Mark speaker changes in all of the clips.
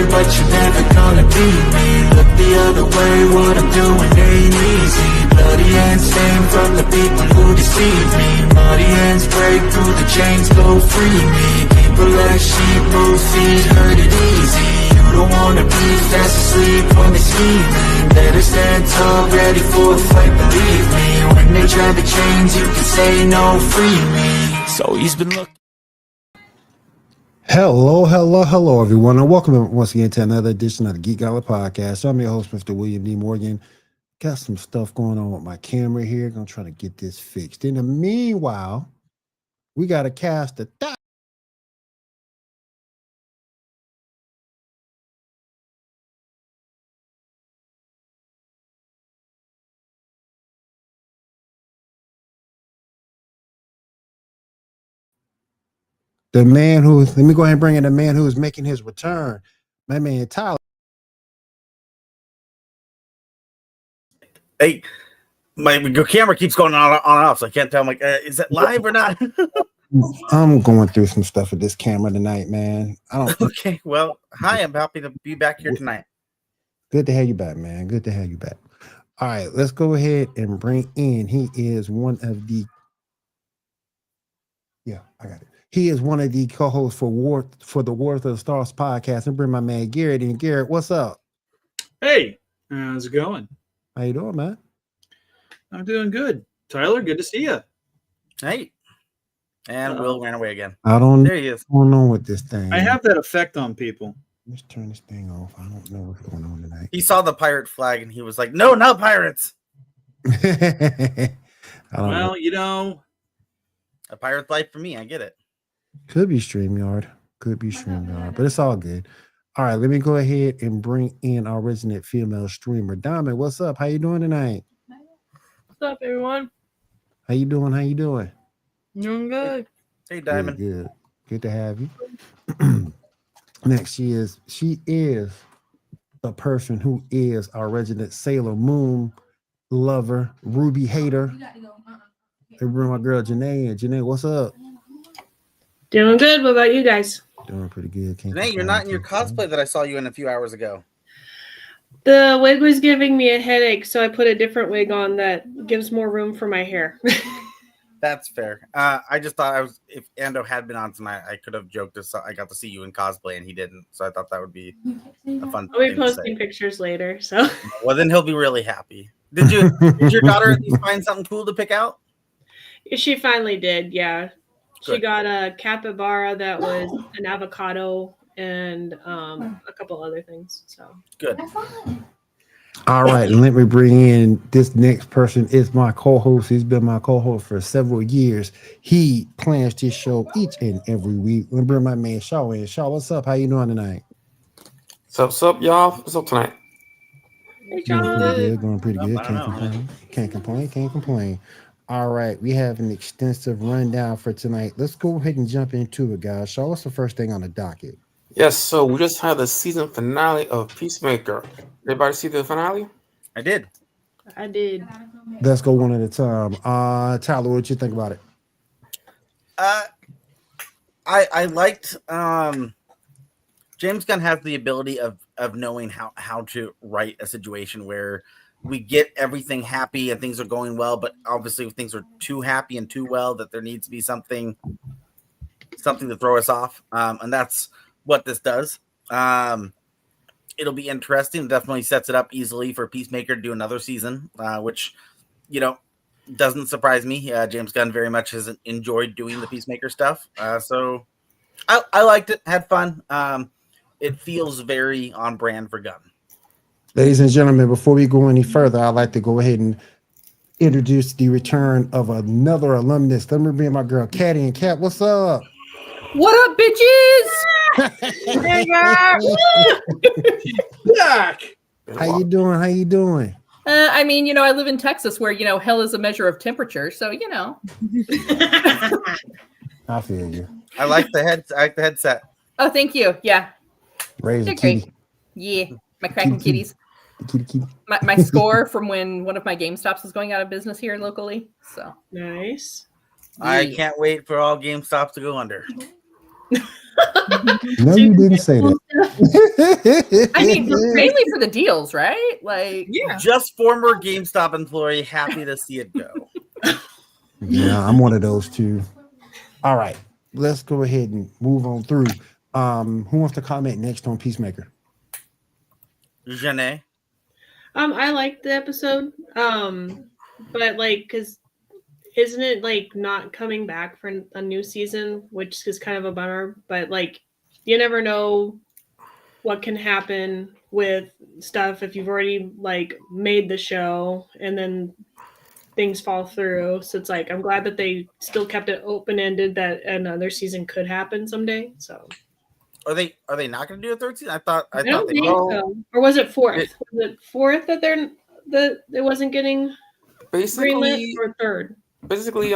Speaker 1: but you're never gonna beat me. Look the other way, what I'm doing ain't easy. Bloody hands stained from the people who deceive me. Muddy hands break through the chains, go free me. People like sheep move feet, hurt it easy. You don't wanna be fast asleep when they scheming. Better stand tall, ready for a fight, believe me. When they try to change, you can say no, free me. So he's been looking.
Speaker 2: Hello, everyone, and welcome once again to another edition of the Geek Gauntlet podcast. So I'm your host, Mr. William D. Morgan. Got some stuff going on with my camera here. Gonna try to get this fixed. In the meanwhile, we got a cast of the man who, let me go ahead and bring in the man who is making his return. My man, Tyler.
Speaker 3: Hey, my camera keeps going on and off, so I can't tell. I'm like, is it live or not?
Speaker 2: I'm going through some stuff with this camera tonight, man.
Speaker 3: Okay, well, hi, I'm happy to be back here tonight.
Speaker 2: Good to have you back, man. Good to have you back. All right, let's go ahead and bring in. He is one of the He is one of the co-hosts for the Wars of the Stars podcast. And bring my man Garrett in. Garrett, what's up?
Speaker 4: Hey, how's it going?
Speaker 2: How you doing, man?
Speaker 4: I'm doing good. Tyler, good to see you.
Speaker 3: Hey. And Will ran away again.
Speaker 2: There he is. What's going on with this thing?
Speaker 4: I have that effect on people.
Speaker 2: Let's turn this thing off. I don't know what's going on tonight.
Speaker 3: He saw the pirate flag and he was like, no pirates.
Speaker 4: Well, you know.
Speaker 3: A pirate's life for me. I get it.
Speaker 2: Could be StreamYard. But it's all good. All right, let me go ahead and bring in our resident female streamer. Diamond, what's up? How you doing tonight?
Speaker 5: What's up, everyone?
Speaker 2: How you doing?
Speaker 5: Doing good.
Speaker 3: Hey, Diamond.
Speaker 2: Good to have you. Next, she is the person who is our resident Sailor Moon lover, Ruby hater. Hey, bring my girl Janae. Janae, what's up?
Speaker 5: Doing good. What about you guys?
Speaker 2: Doing pretty good.
Speaker 3: Janae, you're not in your cosplay that I saw you in a few hours ago.
Speaker 5: The wig was giving me a headache, so I put a different wig on that gives more room for my hair.
Speaker 3: That's fair. I just thought if Ando had been on tonight, I could have joked this. I got to see you in cosplay and he didn't. So I thought that would be a fun
Speaker 5: I'll be posting pictures later. So
Speaker 3: well, then he'll be really happy. Did your daughter at least find something cool to pick out?
Speaker 5: She finally did, yeah.
Speaker 3: Good.
Speaker 5: She got a capybara that was an avocado and a couple other things. So
Speaker 3: good.
Speaker 2: All right, let me bring in this next person. Is my co-host. He's been my co-host for several years. He plans this show each and every week. Let me bring my man Shaw in. Shaw, what's up? How you doing tonight?
Speaker 6: What's up, y'all? What's up tonight?
Speaker 5: Hey, John.
Speaker 2: Going pretty good. Can't complain. All right, we have an extensive rundown for tonight. Let's go ahead and jump into it, guys. Shaw, what's the first thing on the docket?
Speaker 6: Yes, so we just had the season finale of Peacemaker. Everybody see the finale?
Speaker 3: I did.
Speaker 2: Let's go one at a time. Tyler, what you think about it?
Speaker 3: I liked James Gunn has the ability of knowing how to write a situation where we get everything happy and things are going well, but obviously if things are too happy and too well, that there needs to be something to throw us off. And that's what this does. It'll be interesting. It definitely sets it up easily for Peacemaker to do another season, which, doesn't surprise me. James Gunn very much has enjoyed doing the Peacemaker stuff. So I liked it, had fun. It feels very on brand for Gunn.
Speaker 2: Ladies and gentlemen, before we go any further, I'd like to go ahead and introduce the return of another alumnus. Let me bring my girl Caddy and Cat. What's up?
Speaker 7: What up, bitches?
Speaker 5: Hey, guys.
Speaker 4: Back.
Speaker 2: How you doing?
Speaker 7: I live in Texas where, hell is a measure of temperature. So,
Speaker 2: I feel you.
Speaker 3: I like the headset.
Speaker 7: Oh, thank you. Yeah.
Speaker 2: Raise a kitty.
Speaker 7: Yeah. My cracking kitties.
Speaker 2: Kitty.
Speaker 7: My score from when one of my GameStops was going out of business here locally. So
Speaker 5: nice.
Speaker 3: I can't wait for all GameStops to go under.
Speaker 2: No, you didn't say that.
Speaker 7: I mean, mainly for the deals, right? Like,
Speaker 4: Yeah.
Speaker 3: Just former GameStop employee, happy to see it go.
Speaker 2: Yeah, I'm one of those too. All right, let's go ahead and move on through. Who wants to comment next on Peacemaker?
Speaker 3: Janae.
Speaker 5: I liked the episode. But like, cause isn't it like not coming back for a new season, which is kind of a bummer. But like, you never know what can happen with stuff if you've already like made the show and then things fall through. So it's like I'm glad that they still kept it open ended that another season could happen someday. So
Speaker 3: Are they not going to do a third season? I thought
Speaker 5: I
Speaker 3: they
Speaker 5: don't think
Speaker 3: were.
Speaker 5: so. Or was it fourth? Was it fourth that it wasn't getting greenlit, or third?
Speaker 6: Basically,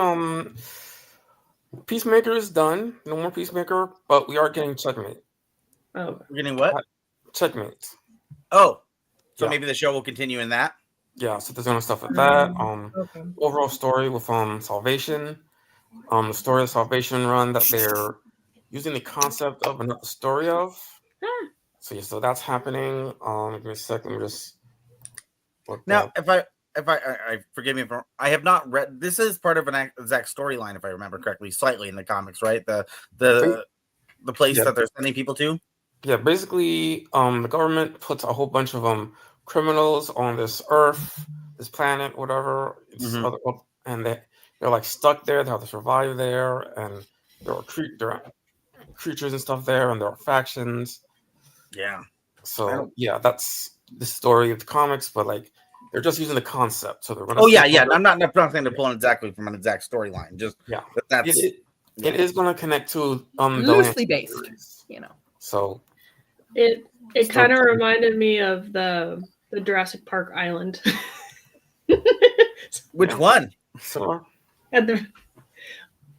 Speaker 6: Peacemaker is done. No more Peacemaker, but we are getting Checkmate.
Speaker 5: Oh,
Speaker 3: We're getting what?
Speaker 6: Checkmate.
Speaker 3: Oh, so
Speaker 6: Yeah.
Speaker 3: maybe the show will continue in that.
Speaker 6: Yeah, so there's gonna stuff with that.
Speaker 5: okay.
Speaker 6: Overall story with Salvation. The story of Salvation run that they're using the concept of and not the story of.
Speaker 5: Ah.
Speaker 6: So that's happening. Give me a second. Let me just look
Speaker 3: Now,
Speaker 6: up.
Speaker 3: if I forgive me if I have not read. This is part of an exact storyline, if I remember correctly, slightly in the comics, right? The place
Speaker 6: Yeah.
Speaker 3: that they're sending people to.
Speaker 6: Yeah, basically, the government puts a whole bunch of criminals on this Earth, this planet, whatever. And they're like stuck there. They have to survive there, and there are creatures and stuff there, and there are factions.
Speaker 3: Yeah.
Speaker 6: So yeah, that's the story of the comics, but like they're just using the concept. So they're gonna.
Speaker 3: Oh yeah. I'm not saying to pull in exactly from an exact storyline. Just
Speaker 6: Yeah.
Speaker 3: that's
Speaker 6: It is going to connect to the
Speaker 7: loosely
Speaker 6: Land
Speaker 7: based,
Speaker 6: series.
Speaker 7: you know.
Speaker 6: So
Speaker 5: It
Speaker 6: Still
Speaker 5: kind of
Speaker 6: pretty-
Speaker 5: reminded me of the Jurassic Park Island.
Speaker 3: which one?
Speaker 6: so
Speaker 5: At the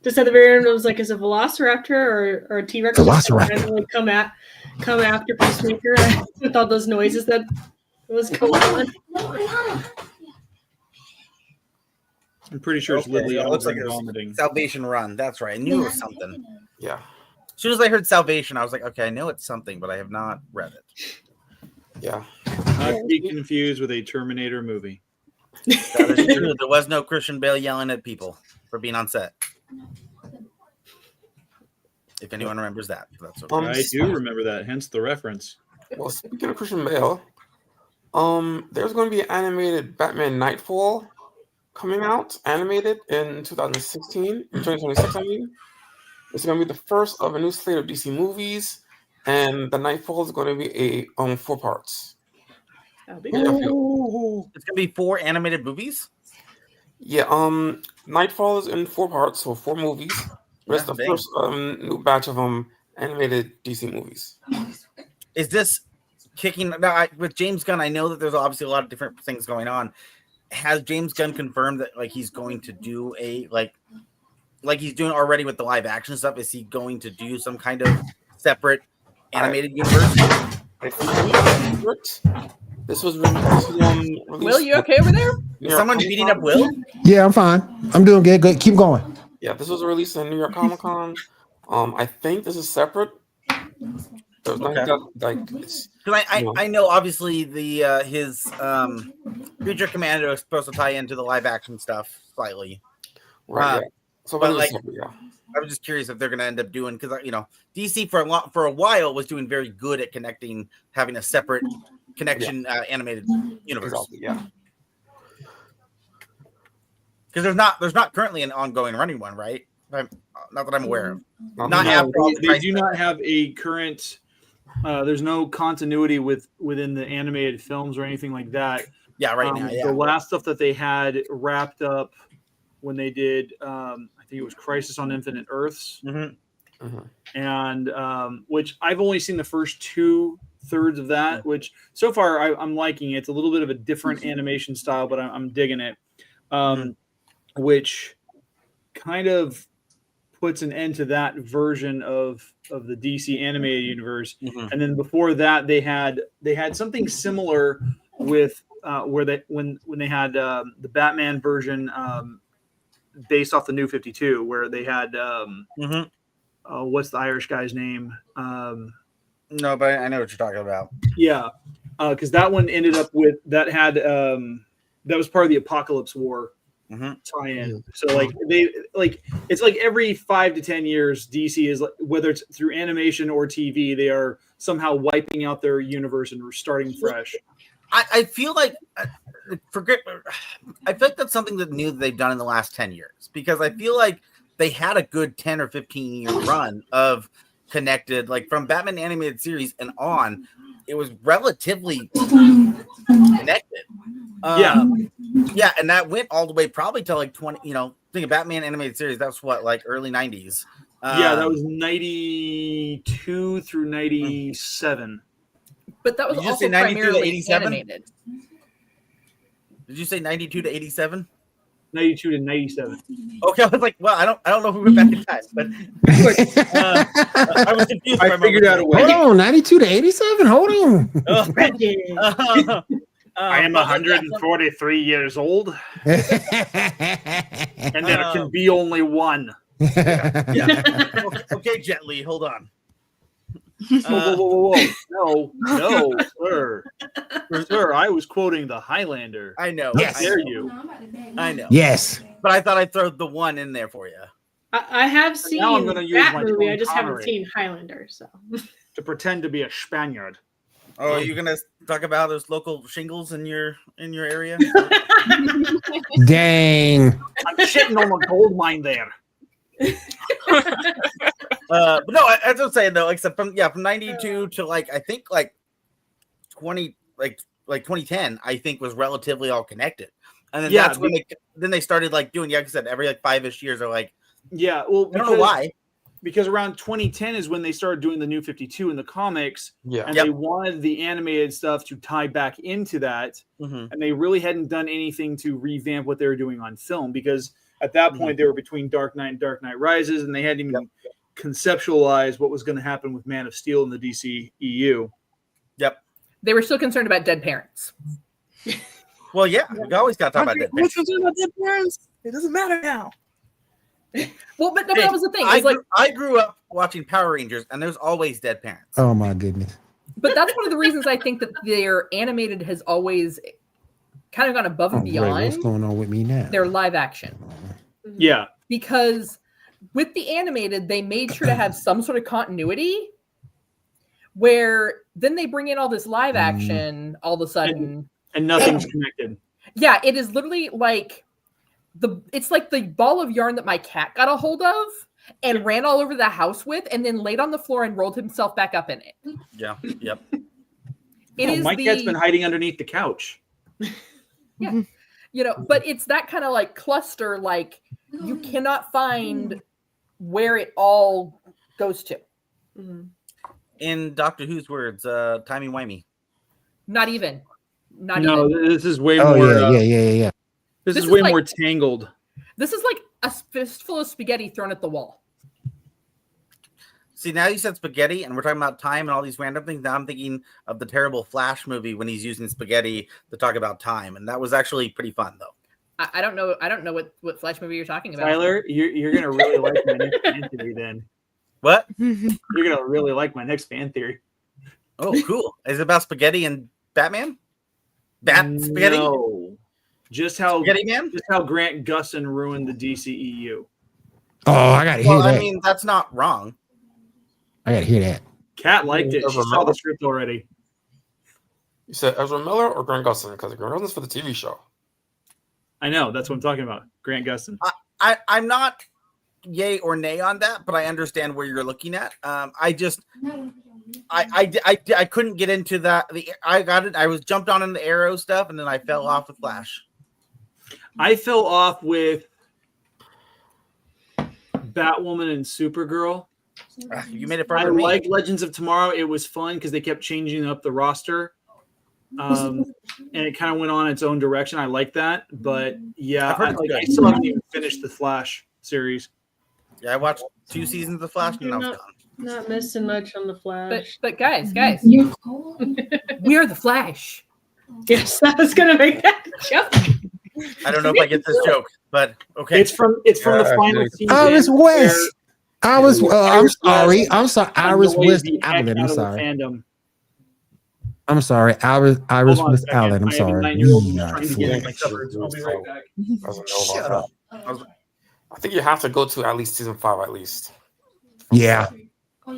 Speaker 5: just at the very end, it was like, is a Velociraptor or a T-Rex
Speaker 2: Velociraptor.
Speaker 5: randomly come after Peacemaker with all those noises that was going on.
Speaker 4: I'm pretty sure it's
Speaker 3: Okay,
Speaker 4: Lily
Speaker 3: it looks
Speaker 4: Alden
Speaker 3: like it was
Speaker 4: vomiting.
Speaker 3: Salvation Run. That's right. I knew it was something.
Speaker 6: yeah,
Speaker 3: As soon as I heard Salvation, I was like, okay, I know it's something, but I have not read it.
Speaker 6: yeah.
Speaker 4: Not to be confused with a Terminator movie.
Speaker 3: That is true. There was no Christian Bale yelling at people for being on set. If anyone remembers that, that's okay.
Speaker 4: I do remember that, hence the reference.
Speaker 6: Well, speaking of Christian Bale, there's going to be an animated Batman Nightfall coming out, animated in 2026. I mean, it's going to be the first of a new slate of DC movies, and the Nightfall is going to be 4 parts.
Speaker 5: That'll be
Speaker 6: Yeah,
Speaker 5: good.
Speaker 3: It's gonna be 4 animated movies.
Speaker 6: Yeah, Nightfall is in 4 parts, so 4 movies. But it's the
Speaker 3: dang.
Speaker 6: first new batch of animated DC movies.
Speaker 3: Is this kicking now, with James Gunn? I know that there's obviously a lot of different things going on. Has James Gunn confirmed that like he's going to do a like he's doing already with the live action stuff? Is he going to do some kind of separate animated universe?
Speaker 6: I think this was released.
Speaker 7: Will, you okay over there?
Speaker 3: Is someone beating up Will?
Speaker 2: Yeah, I'm fine. I'm doing good. Good. Keep going.
Speaker 6: Yeah, this was released in New York Comic Con. I think this is separate. There's
Speaker 3: Okay.
Speaker 6: it's,
Speaker 3: Because I know obviously the his Creature Commander is supposed to tie into the live action stuff slightly.
Speaker 6: right. Yeah. So,
Speaker 3: but
Speaker 6: but
Speaker 3: like-
Speaker 6: separate, yeah.
Speaker 3: I was just curious if they're going to end up doing, because DC for a while was doing very good at connecting, having a separate connection animated universe.
Speaker 6: Exactly, yeah.
Speaker 3: Because there's not currently an ongoing running one, right? Not that I'm aware of. Not
Speaker 6: No,
Speaker 3: after all the
Speaker 4: They
Speaker 3: price
Speaker 4: do not have a current. There's no continuity within the animated films or anything like that.
Speaker 3: Yeah, right now. Yeah.
Speaker 4: The last stuff that they had wrapped up when they did, I think it was Crisis on Infinite Earths,
Speaker 3: Mhm.
Speaker 4: and which I've only seen the first 2/3 of that. Which so far I'm liking it. It's a little bit of a different animation style, but I'm digging it. Which kind of puts an end to that version of the DC animated universe.
Speaker 3: Mhm.
Speaker 4: And then before that, they had something similar with where they when they had the Batman version based off the New 52, where they had
Speaker 3: Mhm.
Speaker 4: what's the Irish guy's name?
Speaker 3: No, but I know what you're talking about.
Speaker 4: Yeah, because that one ended up with that had that was part of the Apocalypse War tie-in. So like it's like every 5 to 10 years, DC is like, whether it's through animation or TV, they are somehow wiping out their universe and starting fresh.
Speaker 3: I feel like I feel like that's something that new that they've done in the last 10 years, because I feel like they had a good 10 or 15 year run of connected, like from Batman animated series and on, it was relatively connected. Yeah, and that went all the way probably to like 20, think of Batman animated series, that's what, like early 90s.
Speaker 4: Yeah, that was 92 through 97.
Speaker 7: But that was
Speaker 3: Did you
Speaker 7: also
Speaker 3: say 92 to
Speaker 7: primarily
Speaker 3: 87?
Speaker 7: animated.
Speaker 3: Did you say 92 to 87?
Speaker 4: 92 to 97.
Speaker 3: Okay, I was like, well, I don't know if we went back in time, but I was confused.
Speaker 4: I figured out a way.
Speaker 2: Hold on, 92 to 87. Hold on.
Speaker 4: I am 143 years old, and there can be only one.
Speaker 3: Yeah. Okay, Jet Li, hold on.
Speaker 4: Whoa. No, sir. Sir, I was quoting the Highlander.
Speaker 3: I know.
Speaker 2: Yes.
Speaker 3: How
Speaker 4: dare you?
Speaker 3: I know.
Speaker 2: Yes.
Speaker 3: But I thought I'd throw the one in there for you.
Speaker 5: I have seen
Speaker 4: Now I'm gonna use
Speaker 5: that
Speaker 4: my
Speaker 5: movie.
Speaker 4: Sean
Speaker 5: I just haven't
Speaker 4: Connery.
Speaker 5: seen Highlander. So
Speaker 4: To pretend to be a Spaniard.
Speaker 3: Oh, are you gonna talk about those local shingles in your area?
Speaker 2: Dang.
Speaker 4: I'm shitting on the gold mine there.
Speaker 3: But no, as I'm saying though, except from 92 to I think 20 like 2010, I think was relatively all connected. And then that's when they started doing, like I said, every 5-ish years are well, I don't know why.
Speaker 4: Because around 2010 is when they started doing the New 52 in the comics.
Speaker 6: Yeah.
Speaker 4: And they wanted the animated stuff to tie back into that.
Speaker 3: Mm-hmm.
Speaker 4: And they really hadn't done anything to revamp what they were doing on film, because at that point they were between Dark Knight and Dark Knight Rises, and they hadn't even conceptualized what was going to happen with Man of Steel in the DCEU.
Speaker 3: Yep.
Speaker 7: They were still concerned about dead parents.
Speaker 3: Well, yeah, we always got to talk about that.
Speaker 8: What's concerned about dead parents? It doesn't matter now.
Speaker 7: Well, but that was the thing.
Speaker 3: I grew up watching Power Rangers, and there's always dead parents.
Speaker 2: Oh my goodness.
Speaker 7: But that's one of the reasons I think that their animated has always kind of gone above and
Speaker 2: Ray,
Speaker 7: beyond
Speaker 2: what's going on with me now?
Speaker 7: their live action.
Speaker 4: Yeah.
Speaker 7: Because with the animated, they made sure to have some sort of continuity, where then they bring in all this live action all of a sudden.
Speaker 4: And nothing's connected.
Speaker 7: Yeah, it is literally it's like the ball of yarn that my cat got a hold of and ran all over the house with, and then laid on the floor and rolled himself back up in it.
Speaker 3: Yeah. Yep.
Speaker 4: My cat's been hiding underneath the couch.
Speaker 7: Yeah. But it's that kind of cluster, you cannot find where it all goes to.
Speaker 5: Mhm.
Speaker 3: In Doctor Who's words, timey-wimey.
Speaker 7: Not even.
Speaker 4: This is way
Speaker 2: Oh
Speaker 4: more.
Speaker 2: yeah.
Speaker 4: This
Speaker 7: This
Speaker 4: is
Speaker 7: is
Speaker 4: way
Speaker 7: like-
Speaker 4: more tangled.
Speaker 7: This is like a fistful of spaghetti thrown at the wall.
Speaker 3: See, now you said spaghetti, and we're talking about time and all these random things. Now I'm thinking of the terrible Flash movie when he's using spaghetti to talk about time, and that was actually pretty fun, though.
Speaker 7: I don't know. I don't know what Flash movie you're talking about.
Speaker 4: Tyler, you're gonna really like my next fan theory. Then
Speaker 3: What?
Speaker 4: you're gonna really like my next fan theory.
Speaker 3: Oh, cool. Is it about spaghetti and Batman? Spaghetti?
Speaker 4: No. Just how
Speaker 3: Spaghetti Man?
Speaker 4: Just how Grant Gustin ruined the DCEU.
Speaker 2: Oh, I gotta hear
Speaker 3: Well,
Speaker 2: that.
Speaker 3: I mean, that's not wrong.
Speaker 2: I gotta hear that.
Speaker 4: Kat liked it. She
Speaker 6: Ezra
Speaker 4: saw
Speaker 6: Miller.
Speaker 4: the script already.
Speaker 6: You said Ezra Miller or Grant Gustin? Because Grant Gustin's for the TV show.
Speaker 4: I know. That's what I'm talking about. Grant Gustin.
Speaker 3: I'm not yay or nay on that, but I understand where you're looking at. I couldn't get into that. I got it. I was jumped on in the Arrow stuff, and then I fell off with Flash.
Speaker 4: I fell off with Batwoman and Supergirl.
Speaker 3: You made it fun
Speaker 4: I
Speaker 3: for me.
Speaker 4: like Legends of Tomorrow. It was fun because they kept changing up the roster. And it kind of went on its own direction. I like that. But yeah,
Speaker 3: I've heard it's good.
Speaker 4: I still haven't even finished the Flash series.
Speaker 3: Yeah, I watched 2 seasons of Flash, and I was gone.
Speaker 5: Not missing much on the Flash.
Speaker 7: But guys, we are the Flash.
Speaker 5: Yes, I was gonna make that joke.
Speaker 3: I don't know if I get this joke, but okay.
Speaker 4: It's from the final season.
Speaker 2: Oh, it's Wes. I'm sorry. I'm sorry. Iris
Speaker 4: Annoys
Speaker 2: West
Speaker 4: the heck
Speaker 2: Allen. I'm
Speaker 4: out of the
Speaker 2: sorry.
Speaker 4: fandom.
Speaker 2: I'm sorry. Iris
Speaker 4: Hold on a
Speaker 2: West
Speaker 4: second.
Speaker 2: Allen. I'm
Speaker 4: I have a
Speaker 2: sorry.
Speaker 4: 9-year-old who's
Speaker 2: We are
Speaker 4: trying to get in my
Speaker 2: fools.
Speaker 4: cupboards. I'll be right back.
Speaker 6: Doesn't know
Speaker 2: Shut
Speaker 6: about
Speaker 2: up.
Speaker 6: that. I think you have to go to at least season 5 at least.
Speaker 2: Yeah.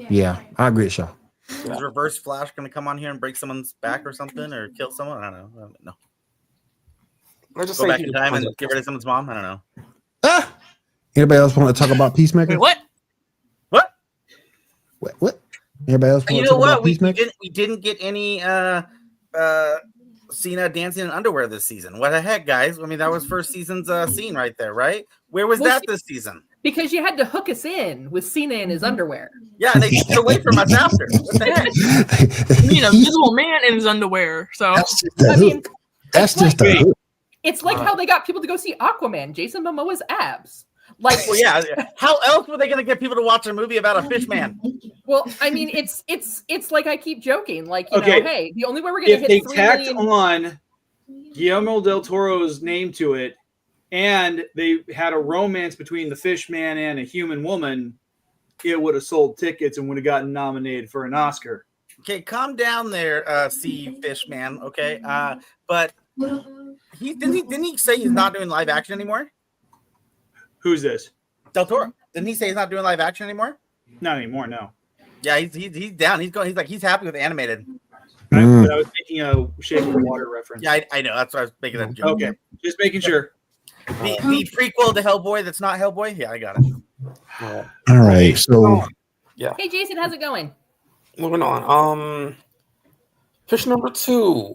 Speaker 2: Yeah. I agree, Shaw.
Speaker 3: Is Reverse Flash going to come on here and break someone's back or something, or kill someone? I don't know.
Speaker 6: Let's just
Speaker 3: Go
Speaker 6: say
Speaker 3: back
Speaker 6: he
Speaker 3: in time and
Speaker 6: becomes
Speaker 3: get rid of someone's mom. I don't know.
Speaker 2: Ah! Anybody else want to talk about Peacemaker?
Speaker 8: Wait, what?
Speaker 2: What? Anybody else want
Speaker 3: You
Speaker 2: to
Speaker 3: know
Speaker 2: talk
Speaker 3: what?
Speaker 2: about Peacemaker?
Speaker 3: We didn't get any Cena dancing in underwear this season. What the heck, guys? I mean, that was first season's scene right there, right? Where was that this season?
Speaker 7: Because you had to hook us in with Cena in his underwear.
Speaker 3: Yeah, and they took it away from us after. What the heck?
Speaker 8: You mean a visible man in his underwear? So
Speaker 2: That's just the
Speaker 7: I mean,
Speaker 2: hook. That's just the
Speaker 4: Wait.
Speaker 2: hook.
Speaker 7: It's like how they got people to go see Aquaman, Jason Momoa's abs. Like,
Speaker 3: Well, yeah. How else were they going to get people to watch a movie about a fish man?
Speaker 7: well, I mean, it's like I keep joking, like, you
Speaker 4: Okay.
Speaker 7: know, hey, the only way we're gonna
Speaker 4: If
Speaker 7: hit
Speaker 4: they
Speaker 7: 3
Speaker 4: tacked
Speaker 7: million.
Speaker 4: on Guillermo del Toro's name to it, and they had a romance between the fish man and a human woman, it would have sold tickets and would have gotten nominated for an Oscar.
Speaker 3: Okay, calm down there, Sea Fish Man. Okay, but didn't he say he's not doing live action anymore?
Speaker 4: Who's this?
Speaker 3: Del Toro. Didn't he say he's not doing live action anymore?
Speaker 4: Not anymore, no.
Speaker 3: Yeah, he's down. He's happy with animated.
Speaker 4: But I was making a Shape of Water reference.
Speaker 3: Yeah, I know. That's why I was making that joke.
Speaker 4: Okay, just making sure.
Speaker 3: The prequel to Hellboy that's not Hellboy. Yeah, I got it.
Speaker 2: All right. So
Speaker 7: Hey, Jason, how's it going?
Speaker 6: Moving on. Fish number 2.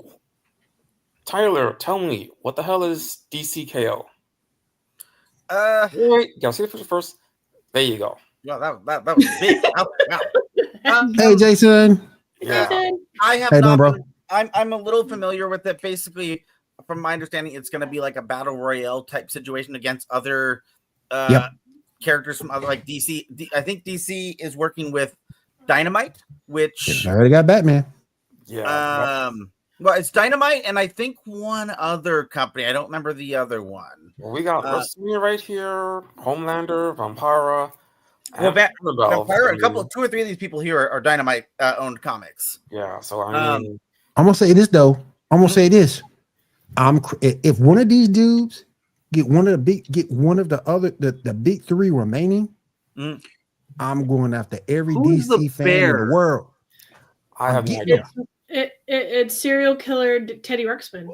Speaker 6: Tyler, tell me, what the hell is DCKO? Wait, you gotta see the picture first. There you go.
Speaker 3: Well, that was big. Wow.
Speaker 2: hey, Jason.
Speaker 6: Yeah.
Speaker 3: I have
Speaker 2: Hey,
Speaker 3: not.
Speaker 2: bro.
Speaker 3: I'm a little familiar with it. Basically, from my understanding, it's going to be like a battle royale type situation against other characters from other like DC. I think DC is working with Dynamite, which
Speaker 2: I already got Batman.
Speaker 6: Yeah.
Speaker 3: well, it's Dynamite, and I think one other company. I don't remember the other one.
Speaker 6: Well, we got WrestleMania right here, Homelander, Vampira.
Speaker 3: Well,
Speaker 6: Annabelle.
Speaker 3: Vampire, two or three of these people here are Dynamite owned comics.
Speaker 6: Yeah, so I mean,
Speaker 2: I'm gonna say this though. I'm gonna say this. If one of these dudes get one of the big 3 remaining, I'm going after every
Speaker 4: Who's the
Speaker 2: DC fan
Speaker 4: bear?
Speaker 2: in the world.
Speaker 6: I have no
Speaker 2: getting
Speaker 6: idea.
Speaker 5: It's serial killer Teddy Ruxpin.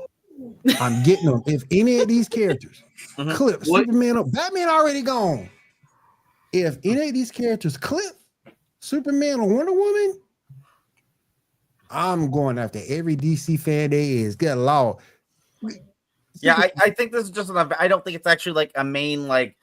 Speaker 2: I'm getting them. If any of these characters clip
Speaker 4: What?
Speaker 2: Superman or Batman already gone. If any of these characters clip Superman or Wonder Woman, I'm going after every DC fan there is. Good Lord.
Speaker 3: Yeah, I think this is just I don't think it's actually like a main like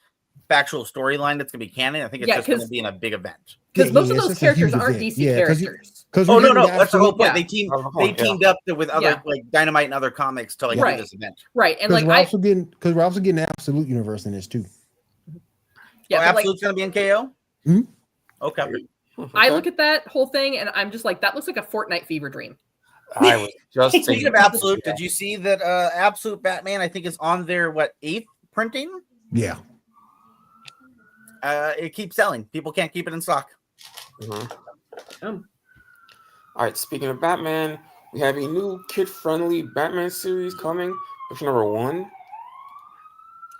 Speaker 3: factual storyline that's gonna be canon. I think it's just gonna be in a big event.
Speaker 7: Because most of
Speaker 2: it's
Speaker 7: those
Speaker 2: just a
Speaker 7: characters
Speaker 2: huge
Speaker 7: aren't
Speaker 2: event.
Speaker 7: DC
Speaker 2: Yeah,
Speaker 7: characters.
Speaker 3: Oh no, that's the whole point.
Speaker 7: Yeah.
Speaker 3: They teamed up with other like Dynamite and other comics to like do this event.
Speaker 7: Right. And
Speaker 2: Because
Speaker 7: like
Speaker 2: we're also getting the Absolute universe in this too.
Speaker 7: yeah, but,
Speaker 3: Absolute's gonna be in KO.
Speaker 2: Mhm.
Speaker 3: Okay.
Speaker 7: I look at that whole thing and I'm just like, that looks like a Fortnite fever dream.
Speaker 6: I was just
Speaker 3: Speaking
Speaker 6: thinking
Speaker 3: of Absolute, did you see that Absolute Batman? I think is on their 8th printing.
Speaker 2: Yeah.
Speaker 3: It keeps selling. People can't keep it in stock.
Speaker 6: All right, speaking of Batman, we have a new kid-friendly Batman series coming. Picture number 1.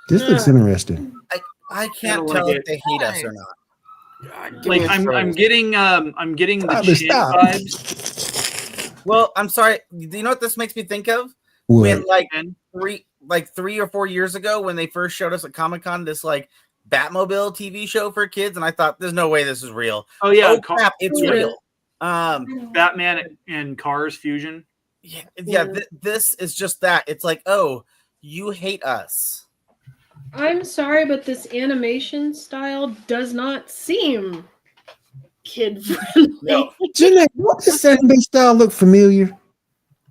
Speaker 2: This looks interesting.
Speaker 3: I
Speaker 4: I
Speaker 3: can't
Speaker 4: don't
Speaker 3: tell
Speaker 4: like
Speaker 3: if they hate us or not.
Speaker 4: Like I'm getting the
Speaker 2: Tyler,
Speaker 4: Chin
Speaker 2: stop.
Speaker 4: vibes.
Speaker 3: Well, I'm sorry. Do you know what this makes me think of?
Speaker 2: What?
Speaker 3: When like 3 or 4 years ago, when they first showed us at Comic-Con this like Batmobile TV show for kids, and I thought, "There's no way this is real."
Speaker 4: Oh yeah,
Speaker 3: Oh crap, it's real.
Speaker 4: Batman and Cars fusion.
Speaker 3: This is just that. It's like, oh, you hate us.
Speaker 5: I'm sorry, but this animation style does not seem kid friendly.
Speaker 3: No.
Speaker 2: Jeanette, what does anime style look familiar?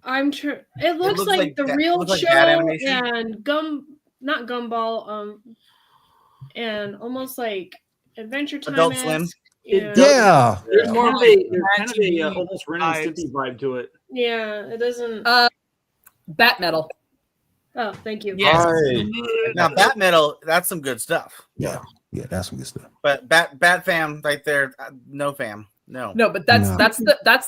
Speaker 5: I'm sure it looks
Speaker 3: looks
Speaker 5: like
Speaker 3: like
Speaker 5: the
Speaker 3: that-
Speaker 5: real
Speaker 3: looks like
Speaker 5: show
Speaker 3: that animation.
Speaker 5: and not Gumball, and almost like Adventure Time.
Speaker 3: Adult Swim.
Speaker 5: Yeah.
Speaker 2: Yeah.
Speaker 4: There's
Speaker 8: Yeah.
Speaker 4: more of
Speaker 8: Like
Speaker 4: there's kind of
Speaker 8: TV
Speaker 4: a almost Ren and Stimpy vibe to it.
Speaker 5: Yeah, it doesn't.
Speaker 7: Bat Metal.
Speaker 5: Oh, thank you.
Speaker 8: Yes.
Speaker 6: Right.
Speaker 3: Now, Bat Metal, that's some good stuff.
Speaker 2: Yeah, that's some good stuff.
Speaker 3: But Bat Fam right there, no fam. No.
Speaker 7: No, but that's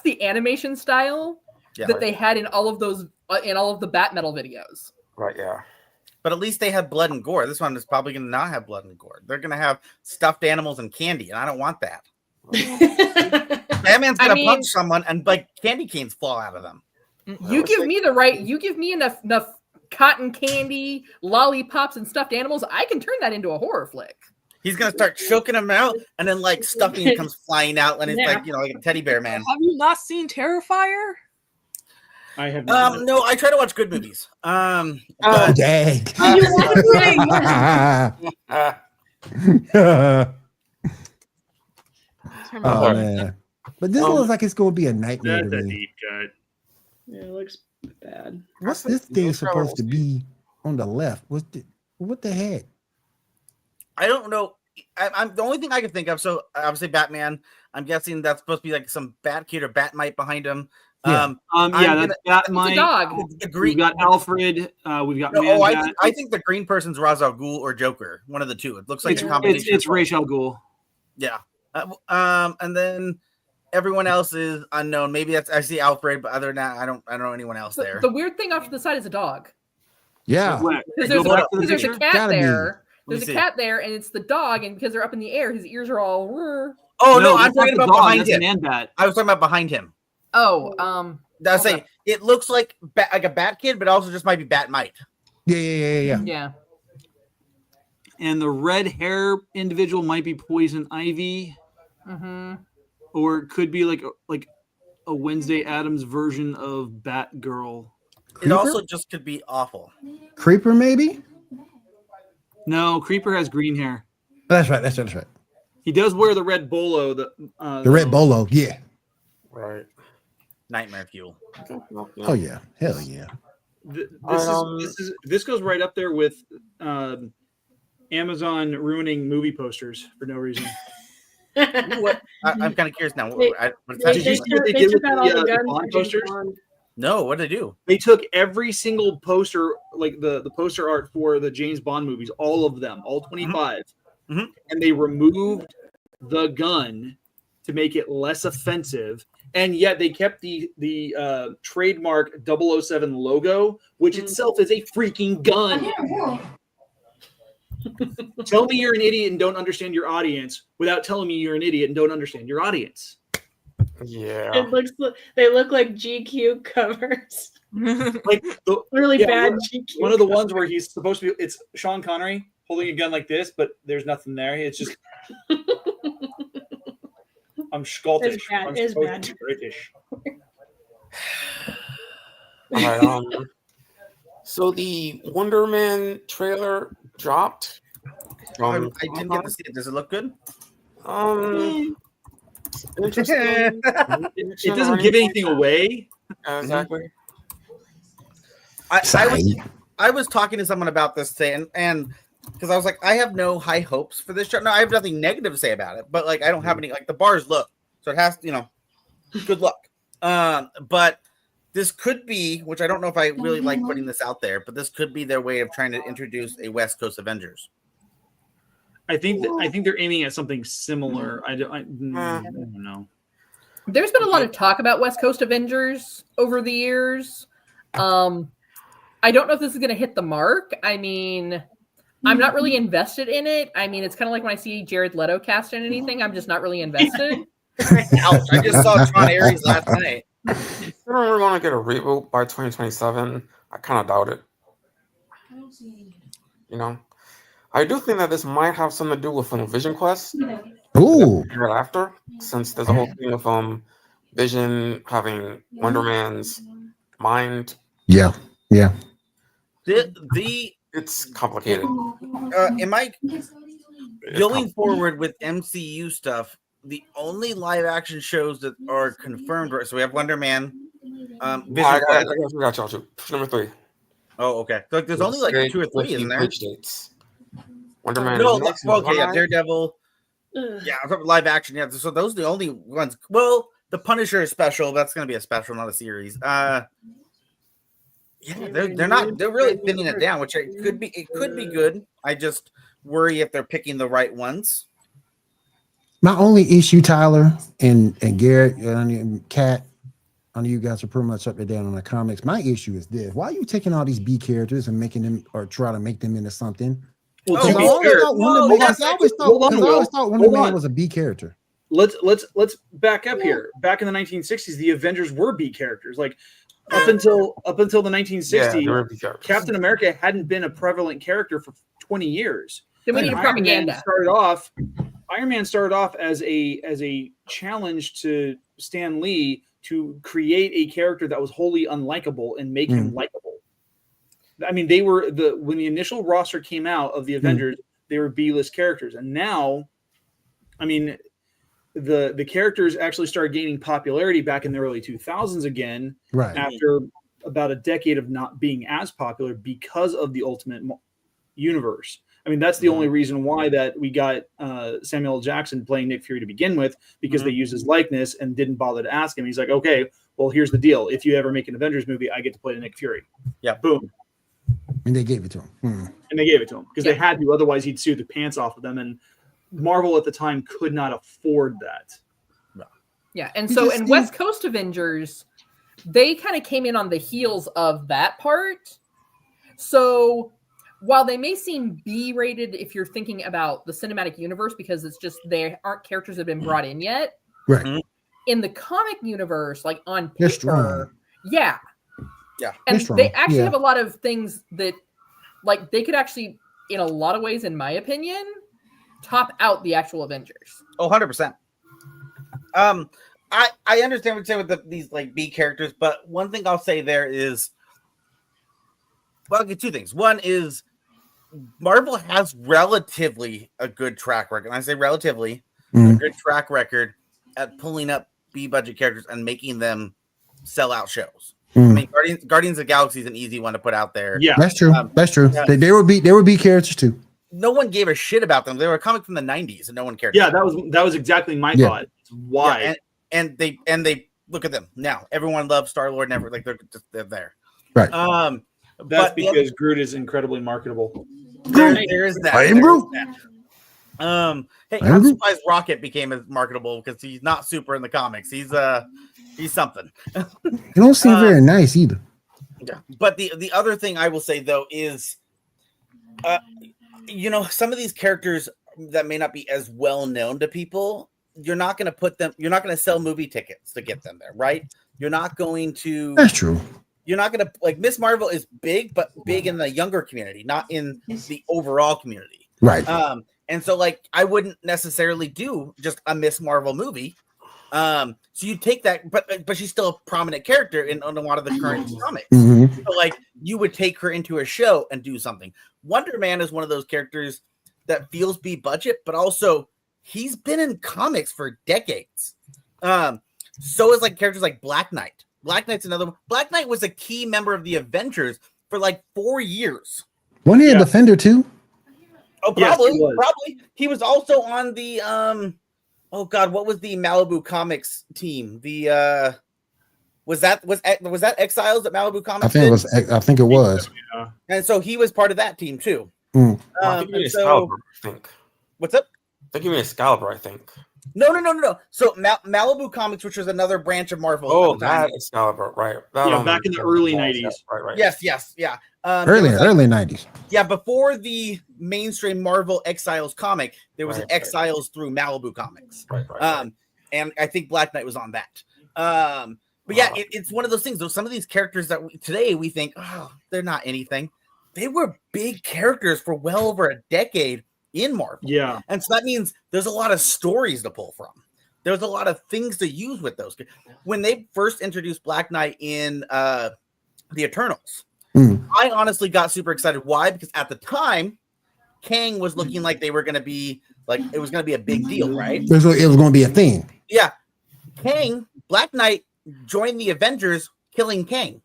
Speaker 7: the animation style
Speaker 3: Yeah.
Speaker 7: that they had in all of those in all of the Bat Metal videos.
Speaker 6: Right, yeah.
Speaker 3: But at least they had blood and gore. This one is probably going to not have blood and gore. They're going to have stuffed animals and candy, and I don't want that. Batman's going to punch someone, and like candy canes fall out of them.
Speaker 7: You give me enough cotton candy, lollipops, and stuffed animals, I can turn that into a horror flick.
Speaker 3: He's going to start choking them out, and then like stuffing comes flying out, and it's like, like a teddy bear man.
Speaker 8: Have you not seen Terrifier?
Speaker 4: I have not.
Speaker 3: No, I try to watch good movies.
Speaker 2: Dang. Oh man. But this looks like it's gonna be a nightmare to
Speaker 4: That's a
Speaker 2: me.
Speaker 4: deep cut.
Speaker 5: Yeah, it looks bad.
Speaker 2: What's this thing supposed to be on the left? What the heck?
Speaker 3: I don't know. I'm the only thing I can think of. So obviously Batman. I'm guessing that's supposed to be like some Bat Kid or Batmite behind him.
Speaker 2: Yeah.
Speaker 4: That's Batmite.
Speaker 7: It's a dog.
Speaker 3: The
Speaker 4: We've
Speaker 3: green.
Speaker 4: got Alfred. We've got
Speaker 3: No,
Speaker 4: Man-Bat.
Speaker 3: I think the green person's Ra's al Ghul or Joker. One of the two. It looks like a combination.
Speaker 4: It's Ra's al Ghul.
Speaker 3: Yeah. And then everyone else is unknown. Maybe that's I see Alfred, but other than that, I don't know anyone else there.
Speaker 7: The weird thing off to the side is a dog.
Speaker 2: Yeah.
Speaker 7: Because
Speaker 4: Go back to the
Speaker 7: there's a
Speaker 4: picture.
Speaker 7: cat
Speaker 2: Gotta be.
Speaker 7: there.
Speaker 3: Let me
Speaker 7: There's a
Speaker 3: see.
Speaker 7: cat there, and it's the dog, and because they're up in the air, his ears are all.
Speaker 3: Oh no, I'm
Speaker 4: that's not
Speaker 3: talking
Speaker 4: the
Speaker 3: about
Speaker 4: dog,
Speaker 3: behind
Speaker 4: that's
Speaker 3: him.
Speaker 4: Man-Bat.
Speaker 3: I was talking about behind him.
Speaker 7: Oh,
Speaker 3: I was
Speaker 7: Okay.
Speaker 3: saying it looks like like a Bat Kid, but also just might be Batmite.
Speaker 2: Yeah.
Speaker 7: yeah.
Speaker 4: And the red hair individual might be Poison Ivy,
Speaker 7: Mm-hmm.
Speaker 4: or it could be like a Wednesday Addams version of Batgirl.
Speaker 3: It
Speaker 2: Creeper?
Speaker 3: also just could be awful.
Speaker 2: Creeper, maybe?
Speaker 4: No, Creeper has green hair.
Speaker 2: That's right.
Speaker 4: He does wear the red bolo. The
Speaker 2: Red Bolo, yeah.
Speaker 6: Right.
Speaker 3: Nightmare fuel.
Speaker 2: Oh yeah. Hell yeah.
Speaker 4: This goes right up there with Amazon ruining movie posters for no reason.
Speaker 3: What? I'm kind of curious now.
Speaker 5: They-
Speaker 3: What's that?
Speaker 4: Did you see what they did with
Speaker 5: took out all
Speaker 4: the
Speaker 5: the guns
Speaker 4: Bond
Speaker 5: for James
Speaker 4: posters?
Speaker 5: Bond.
Speaker 3: No, what did they do?
Speaker 4: They took every single poster, like the poster art for the James Bond movies, all of them, all 25,
Speaker 3: Mhm.
Speaker 4: and they removed the gun to make it less offensive. And yet they kept the trademark 007 logo, which itself is a freaking gun. Tell me you're an idiot and don't understand your audience without telling me you're an idiot and don't understand your audience.
Speaker 6: Yeah.
Speaker 5: They look like GQ covers.
Speaker 4: Like
Speaker 5: Really
Speaker 4: Yeah,
Speaker 5: bad
Speaker 4: one-
Speaker 5: GQ.
Speaker 4: one of the ones where he's supposed to be, it's Sean Connery holding a gun like this, but there's nothing there. It's just I'm Scottish.
Speaker 5: It's bad.
Speaker 4: I'm
Speaker 5: It's
Speaker 4: supposed
Speaker 5: bad.
Speaker 4: to be British.
Speaker 6: All right, so the Wonder Man trailer dropped.
Speaker 3: I didn't get to see it. Does it look good?
Speaker 6: Interesting.
Speaker 4: It doesn't give anything away.
Speaker 6: Exactly.
Speaker 3: I was talking to someone about this today, and because I was like, I have no high hopes for this show. No, I have nothing negative to say about it, but like, I don't have any, like, the bars look, so it has, good luck. But this could be, which I don't know if I really like putting this out there, but this could be their way of trying to introduce a West Coast Avengers.
Speaker 4: I think they're aiming at something similar. I don't know.
Speaker 7: There's been a lot of talk about West Coast Avengers over the years. I don't know if this is going to hit the mark. I mean, I'm not really invested in it. I mean, it's kind of like when I see Jared Leto cast in anything, I'm just not really invested.
Speaker 3: Ouch, I just saw Tron Ares last night.
Speaker 6: If we're going to get a reboot by 2027, I kind of doubt it. I do think that this might have something to do with Vision Quest.
Speaker 2: Ooh.
Speaker 6: After, since there's a whole thing of Vision having Wonder Man's mind.
Speaker 2: Yeah.
Speaker 6: It's complicated.
Speaker 3: Am I going forward with MCU stuff? The only live action shows that are confirmed, right? So we have Wonder Man. Vision
Speaker 6: I
Speaker 3: Quest.
Speaker 6: got y'all too. Number 3.
Speaker 3: Oh, okay. So like, there's only like 2 or 3, isn't there?
Speaker 6: Which dates? Wonder Man.
Speaker 3: No,
Speaker 6: is next,
Speaker 3: okay, yeah,
Speaker 6: July.
Speaker 3: Daredevil.
Speaker 5: Ugh.
Speaker 3: Yeah, live action. Yeah, so those are the only ones. Well, the Punisher is special. That's going to be a special, not a series. Yeah, they're really thinning it down, which it could be good. I just worry if they're picking the right ones.
Speaker 2: My only issue, Tyler and Garrett and Kat, I know you guys are pretty much up to date on the comics. My issue is this: why are you taking all these B characters and making them or try to make them into something?
Speaker 4: Well,
Speaker 2: Because
Speaker 4: to
Speaker 2: I
Speaker 4: be
Speaker 2: always
Speaker 4: fair,
Speaker 2: thought Wonder Man was a B character.
Speaker 4: let's back up here. Back in the 1960s, the Avengers were B characters. Like up until the 1960s, Captain America hadn't been a prevalent character for 20 years.
Speaker 7: Then we need propaganda.
Speaker 4: Iron Man started off as a challenge to Stan Lee to create a character that was wholly unlikable and make him likable. I mean, they were when the initial roster came out of the Avengers, they were B-list characters, and now, I mean, the characters actually started gaining popularity back in the early 2000s again,
Speaker 2: Right.
Speaker 4: after about a decade of not being as popular because of the Ultimate Universe. I mean, that's the only reason why that we got Samuel L. Jackson playing Nick Fury to begin with, because they used his likeness and didn't bother to ask him. He's like, okay, well, here's the deal. If you ever make an Avengers movie, I get to play Nick Fury.
Speaker 3: Yeah.
Speaker 4: Boom.
Speaker 2: And they gave it to him.
Speaker 4: And they gave it to him because they had to. Otherwise, he'd sue the pants off of them. And Marvel at the time could not afford that.
Speaker 7: Yeah. And so in West Coast Avengers, they kind of came in on the heels of that part. So while they may seem B-rated if you're thinking about the cinematic universe, because it's just they aren't characters that have been brought in yet.
Speaker 2: Right.
Speaker 7: In the comic universe, like on
Speaker 2: They're
Speaker 7: paper,
Speaker 2: strong.
Speaker 7: yeah. And
Speaker 2: They're
Speaker 7: they
Speaker 2: strong.
Speaker 7: actually have a lot of things that, like, they could actually, in a lot of ways, in my opinion, top out the actual Avengers.
Speaker 3: Oh, 100%. I understand what you're saying with these like B characters, but one thing I'll say there is, well, I'll get two things. One is Marvel has relatively a good track record. And I say relatively a good track record at pulling up B budget characters and making them sell out shows. I mean, Guardians of the Galaxy is an easy one to put out there.
Speaker 4: Yeah,
Speaker 2: That's true. That's true.
Speaker 3: Yeah.
Speaker 2: They were B characters too.
Speaker 3: No one gave a shit about them. They were a comic from the 90s and no one cared.
Speaker 4: Yeah, that was exactly my thought. Why?
Speaker 3: Yeah, and they look at them now. Everyone loves Star-Lord and everything. Like they're there.
Speaker 2: Right.
Speaker 4: That's because Groot is incredibly marketable.
Speaker 3: There is that.
Speaker 2: I am Groot.
Speaker 3: Hey, I'm surprised Rocket became as marketable because he's not super in the comics. He's something.
Speaker 2: He don't seem very nice either.
Speaker 3: Yeah. But the other thing I will say though is, some of these characters that may not be as well known to people, you're not going to sell movie tickets to get them there, right? You're not going to.
Speaker 2: That's true.
Speaker 3: You're not going to, like, Miss Marvel is big, but big in the younger community, not in the overall community.
Speaker 2: Right.
Speaker 3: And so, like, I wouldn't necessarily do just a Miss Marvel movie. So you take that, but she's still a prominent character in a lot of the current comics. So, like, you would take her into a show and do something. Wonder Man is one of those characters that feels B budget, but also he's been in comics for decades. So is like characters like Black Knight. Black Knight's another one. Black Knight was a key member of the Avengers for like 4 years.
Speaker 2: Wasn't he a Defender too?
Speaker 3: Oh, probably. Yes, probably. He was also on the oh god, what was the Malibu Comics team? The was that Exiles at Malibu Comics?
Speaker 2: I think it was.
Speaker 4: Yeah.
Speaker 3: And so he was part of that team too.
Speaker 6: I think you mean Excalibur, I think.
Speaker 3: What's up?
Speaker 6: I think you mean Excalibur, I think.
Speaker 3: No. So Malibu Comics, which was another branch of Marvel.
Speaker 6: Oh, that Excalibur, right?
Speaker 4: Back in the early 90s.
Speaker 6: Right.
Speaker 3: Yes, yeah.
Speaker 2: Early 90s.
Speaker 3: Yeah, before the mainstream Marvel Exiles comic, there was an Exiles through Malibu Comics. Right. And I think Black Knight was on that. But yeah, it's one of those things. Though some of these characters that today we think, oh, they're not anything. They were big characters for well over a decade in Marvel. Yeah. And so that means there's a lot of stories to pull from. There's a lot of things to use with those. When they first introduced Black Knight in the Eternals, I honestly got super excited. Why? Because at the time, Kang was looking like they were going to be like, it was going to be a big deal, right?
Speaker 2: It was going to be a thing.
Speaker 3: Yeah. Black Knight joined the Avengers killing Kang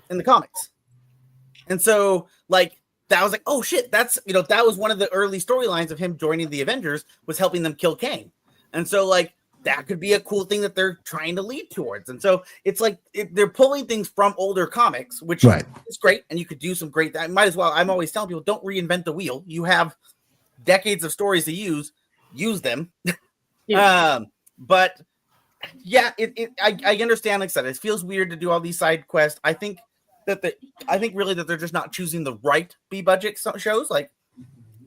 Speaker 3: in the comics. And so, like, that was like, oh shit, that was one of the early storylines of him joining the Avengers, was helping them kill Kang. And so, like, that could be a cool thing that they're trying to lead towards. And so it's like they're pulling things from older comics, which is great. And you could do some great. I might as well. I'm always telling people, don't reinvent the wheel. You have decades of stories to use them. But yeah, I understand. Like I said, it feels weird to do all these side quests. I think really that they're just not choosing the right B budget shows. Like,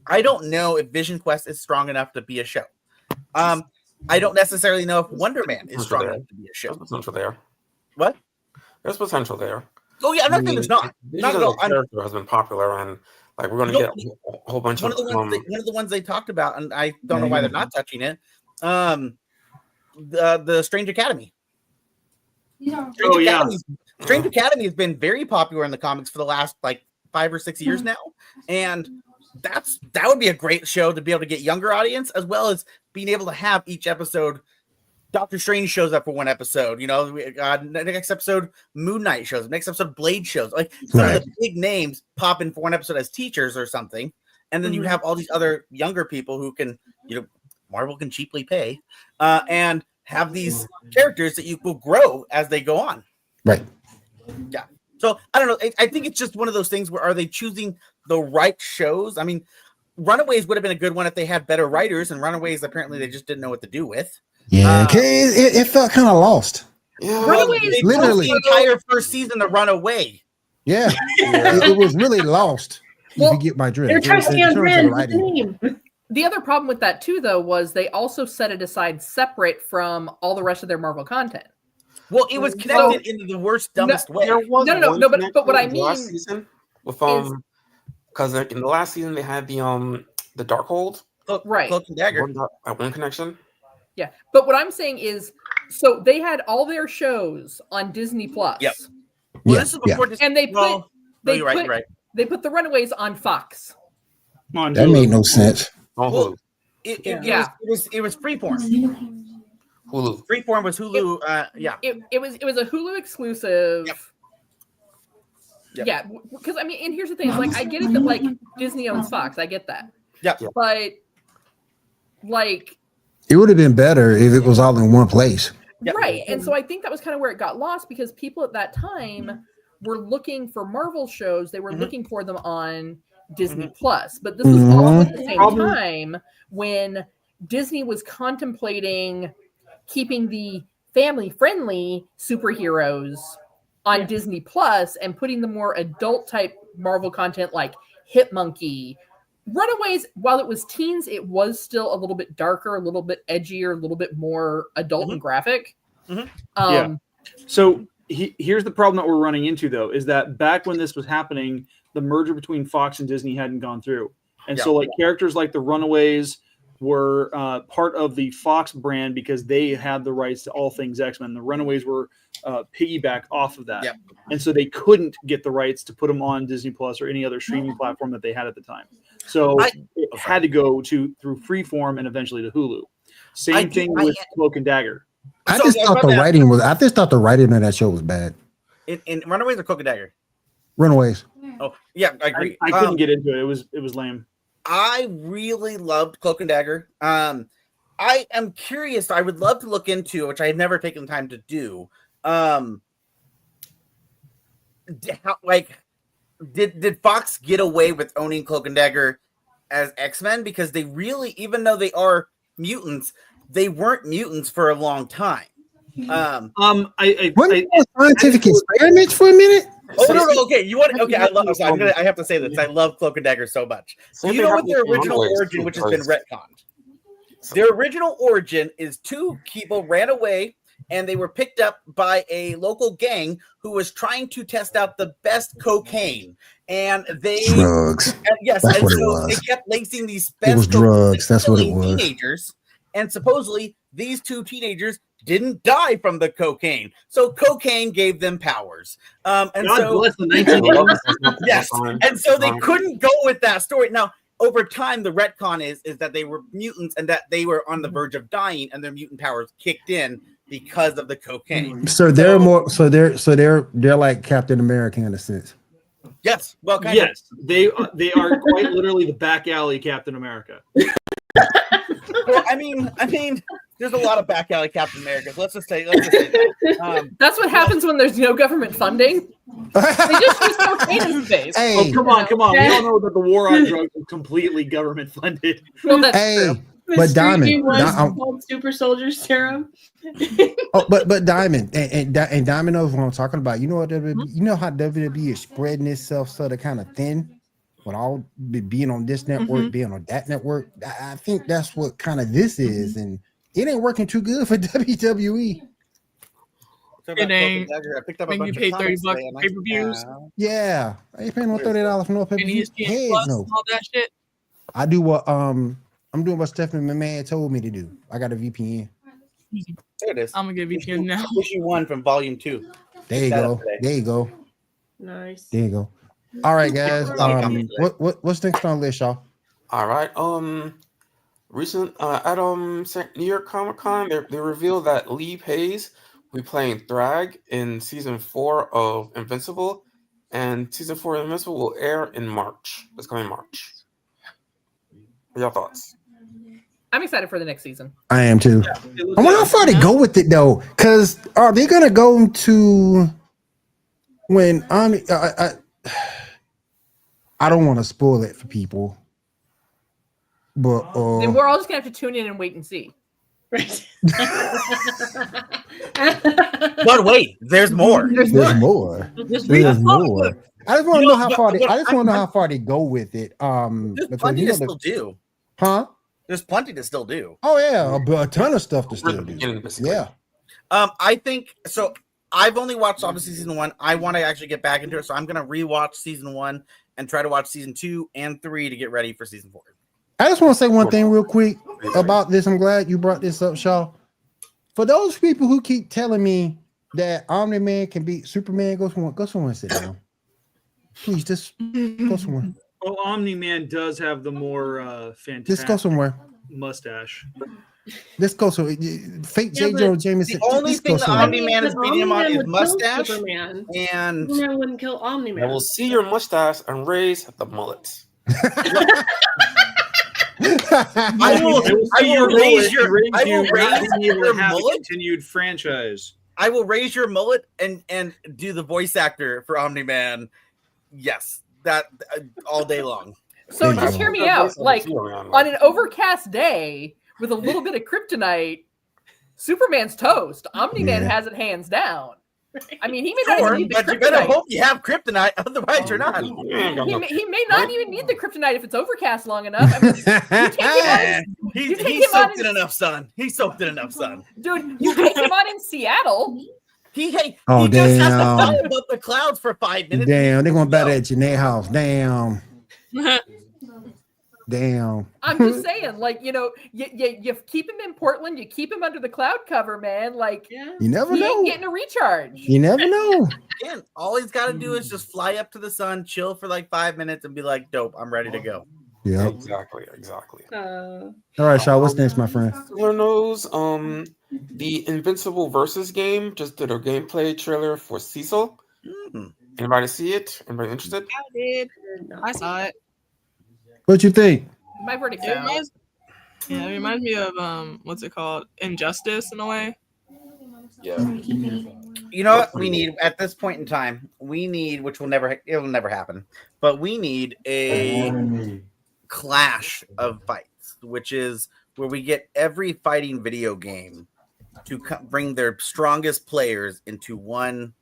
Speaker 3: I don't know if Vision Quest is strong enough to be a show. I don't necessarily know if Wonder Man is strong enough to be a show.
Speaker 6: There's potential there.
Speaker 3: What?
Speaker 6: There's potential there.
Speaker 3: Oh yeah, I'm not saying there's not. Not at all.
Speaker 6: The character has been popular, and like we're going to get a whole bunch
Speaker 3: one of the ones they talked about, and I don't know why they're not touching it. The Strange Academy. Strange Academy has been very popular in the comics for the last like 5 or 6 years now, and that would be a great show to be able to get younger audience, as well as being able to have each episode. Doctor Strange shows up for one episode, next episode Moon Knight shows up, next episode Blade shows, like some of the big names pop in for one episode as teachers or something, and then you have all these other younger people who can, Marvel can cheaply pay, and have these characters that you will grow as they go on.
Speaker 2: Right.
Speaker 3: Yeah. So I don't know. I think it's just one of those things where, are they choosing the right shows? I mean, Runaways would have been a good one if they had better writers, and Runaways apparently they just didn't know what to do with.
Speaker 2: Yeah, it felt kind of lost.
Speaker 6: Yeah,
Speaker 3: Runaways literally the entire first season to run away.
Speaker 2: Yeah, it was really lost. If you get my drift.
Speaker 5: They're trying to stay on brand with the name.
Speaker 7: The other problem with that too, though, was they also set it aside separate from all the rest of their Marvel content.
Speaker 3: Well, it was connected in the worst, dumbest way.
Speaker 7: No, but what I mean
Speaker 6: last season with because in the last season they had the Darkhold,
Speaker 7: right?
Speaker 3: Cloak and Dagger.
Speaker 6: One connection.
Speaker 7: Yeah, but what I'm saying is, so they had all their shows on Disney Plus.
Speaker 3: Yep. Well, this is before Disney.
Speaker 7: And they put
Speaker 3: you're right.
Speaker 7: They put the Runaways on Fox.
Speaker 2: That made no sense.
Speaker 3: Well, it was Freeform.
Speaker 6: Hulu.
Speaker 3: Freeform was Hulu.
Speaker 7: It was a Hulu exclusive.
Speaker 3: Yep.
Speaker 7: Yeah, because I mean, and here's the thing: is like I get it that like Disney owns Fox, I get that.
Speaker 3: Yeah.
Speaker 7: But like,
Speaker 2: it would have been better if it was all in one place.
Speaker 7: Right, and so I think that was kind of where it got lost, because people at that time were looking for Marvel shows. They were looking for them on Disney Plus, but this was all at the same time when Disney was contemplating keeping the family-friendly superheroes on Disney Plus and putting the more adult-type Marvel content like Hit Monkey. Runaways, while it was teens, it was still a little bit darker, a little bit edgier, a little bit more adult and graphic.
Speaker 4: So here's the problem that we're running into, though, is that back when this was happening, the merger between Fox and Disney hadn't gone through. And so like characters like the Runaways were part of the Fox brand because they had the rights to all things X-Men. The Runaways were piggyback off of that. And so they couldn't get the rights to put them on Disney Plus or any other streaming platform that they had at the time. So it had to go through Freeform and eventually to Hulu. Same thing with Cloak and Dagger.
Speaker 2: I just thought the writing of that show was bad.
Speaker 3: In Runaways or Cloak and Dagger?
Speaker 2: Runaways.
Speaker 3: Oh yeah, I agree.
Speaker 4: I couldn't get into it. It was lame.
Speaker 3: I really loved Cloak and Dagger. I am curious. I would love to look into, which I have never taken the time to do. Did Fox get away with owning Cloak and Dagger as X-Men? Because they really, even though they are mutants, they weren't mutants for a long time.
Speaker 2: Scientific experiments for a minute.
Speaker 3: Oh no! Okay, you want? Okay, I love. I have to say this. I love Cloak and Dagger so much. Do you know what their original origin, which has been retconned? Their original origin is 2 people ran away, and they were picked up by a local gang who was trying to test out the best cocaine. And they
Speaker 2: drugs.
Speaker 3: Yes,
Speaker 2: that's
Speaker 3: and
Speaker 2: what
Speaker 3: so
Speaker 2: it was.
Speaker 3: they kept lacing these best.
Speaker 2: It was drugs. That's what it was.
Speaker 3: Teenagers, and supposedly these 2 teenagers didn't die from the cocaine, so cocaine gave them powers. And
Speaker 4: God
Speaker 3: so
Speaker 4: bless the 1980s.
Speaker 3: yes, and so they couldn't go with that story. Now, over time, the retcon is that they were mutants and that they were on the verge of dying, and their mutant powers kicked in because of the cocaine.
Speaker 2: So they're more. So they're like Captain America in a sense.
Speaker 3: Yes, well, kind
Speaker 4: of. They are quite literally the back alley Captain America.
Speaker 3: Well, I mean, There's a lot of back alley Captain Americas. Let's just say that.
Speaker 7: That's what happens when there's no government funding. They just use cocaine in space.
Speaker 2: Hey,
Speaker 4: Oh, come on. We all know that the war on drugs is completely government funded.
Speaker 7: Well, that's
Speaker 2: hey,
Speaker 7: true.
Speaker 2: but Diamond,
Speaker 5: was
Speaker 2: Di-
Speaker 5: called Super Soldier Serum.
Speaker 2: but Diamond and Diamond knows what I'm talking about. You know what? You know how WWE is spreading itself so they're kind of thin, with all being on this network, being on that network. I think that's what kind of this is, and it ain't working too good for WWE.
Speaker 8: It ain't.
Speaker 3: I picked up a
Speaker 8: When
Speaker 3: bunch
Speaker 8: you
Speaker 3: of
Speaker 8: pay
Speaker 3: comics
Speaker 8: $30
Speaker 3: today, and
Speaker 8: pay-per-views.
Speaker 2: Yeah, I ain't paying no $30 for no pay per
Speaker 8: And
Speaker 2: view.
Speaker 8: ESPN Plus
Speaker 2: No,
Speaker 8: and all that shit.
Speaker 2: I do what I'm doing what Stephanie McMahon told me to do. I got a VPN.
Speaker 3: There it is.
Speaker 8: I'm gonna get VPN now.
Speaker 3: Issue 1 from Volume 2.
Speaker 2: There you
Speaker 3: that
Speaker 2: go.
Speaker 3: up today.
Speaker 2: There you go.
Speaker 5: Nice.
Speaker 2: There you go. All right, guys. What's next on the list, y'all?
Speaker 6: All right. Recent at New York Comic Con, they revealed that Lee Pace will be playing Thrag in season 4 of Invincible, and season 4 of Invincible will air in March. This coming March. What are your thoughts?
Speaker 7: I'm excited for the next season.
Speaker 2: I am too. I wonder how far they go with it though, because are they gonna go to when I don't want to spoil it for people, but
Speaker 7: Then we're all just gonna have to tune in and wait and see.
Speaker 5: Right.
Speaker 3: But wait, there's more.
Speaker 2: there's more. There's more. I just want to know how far they. I just want to know how far they go with it.
Speaker 3: There's
Speaker 2: Because
Speaker 3: plenty
Speaker 2: you
Speaker 3: to
Speaker 2: know
Speaker 3: still do.
Speaker 2: huh?
Speaker 3: There's plenty to still do.
Speaker 2: Oh yeah, a ton of stuff to
Speaker 6: We're at
Speaker 2: still
Speaker 6: the
Speaker 2: do.
Speaker 6: beginning, basically.
Speaker 2: Yeah.
Speaker 3: I think so. I've only watched obviously season 1. I want to actually get back into it, so I'm gonna rewatch season 1 and try to watch season 2 and 3 to get ready for season 4.
Speaker 2: I just want to say one thing real quick about this. I'm glad you brought this up, Shaw. For those people who keep telling me that Omni-Man can beat Superman, go somewhere and sit down. Please, just go somewhere.
Speaker 4: Well, Omni-Man does have the more fantastic
Speaker 2: Just go somewhere.
Speaker 4: mustache.
Speaker 2: Let's go. So fake
Speaker 5: Yeah,
Speaker 2: J.
Speaker 5: but
Speaker 2: Jonah Jameson.
Speaker 3: The only
Speaker 2: Let's
Speaker 3: thing
Speaker 2: go
Speaker 3: that
Speaker 2: somewhere.
Speaker 3: Omni-Man is beating him on is
Speaker 5: would kill
Speaker 3: mustache.
Speaker 5: Superman.
Speaker 3: And
Speaker 5: Superman wouldn't kill
Speaker 6: I
Speaker 5: Omni-Man.
Speaker 6: will see your mustache and raise the mullet.
Speaker 3: I will raise your mullet.
Speaker 4: Continued franchise.
Speaker 3: I will raise your mullet and do the voice actor for Omni-Man. Yes, that all day long.
Speaker 7: So
Speaker 2: There you
Speaker 7: just
Speaker 2: go.
Speaker 7: hear me out. Like on an overcast day with a little bit of kryptonite, Superman's toast. Omni-Man
Speaker 2: Yeah.
Speaker 7: has it hands down. I mean, he may not even need the
Speaker 3: But you better
Speaker 7: kryptonite.
Speaker 3: hope you have kryptonite, otherwise you're not.
Speaker 7: He may not even need the kryptonite if it's overcast long enough. I mean, you take
Speaker 3: He's
Speaker 7: him on
Speaker 3: soaked in enough sun. He's soaked in enough sun.
Speaker 7: dude, you take him on in Seattle.
Speaker 3: He
Speaker 2: Oh,
Speaker 3: just has to
Speaker 2: damn.
Speaker 3: fly above the clouds for 5 minutes.
Speaker 2: Damn, they're going back at Janae house. Damn. Damn.
Speaker 7: I'm just saying, like, you know, you keep him in Portland, you keep him under the cloud cover, man. Like,
Speaker 5: Yeah.
Speaker 2: You never
Speaker 7: he
Speaker 2: know.
Speaker 7: ain't getting a recharge.
Speaker 2: You never know.
Speaker 3: Again, all he's got to do is just fly up to the sun, chill for like 5 minutes, and be like, "Dope, I'm ready to go."
Speaker 2: Yeah.
Speaker 6: Exactly.
Speaker 2: All right, Shaw. What's next, my friend?
Speaker 6: Who knows? The Invincible Versus game just did a gameplay trailer for Cecil.
Speaker 3: Mhm.
Speaker 6: Anybody see it? Anybody interested?
Speaker 8: I did. I saw it.
Speaker 2: What you think?
Speaker 7: My verdict's
Speaker 8: It
Speaker 7: out.
Speaker 8: reminds me of what's it called? Injustice in a way.
Speaker 6: Yeah.
Speaker 3: You know what we need at this point in time? We need, which will never happen, but we need a clash of fights, which is where we get every fighting video game to bring their strongest players into one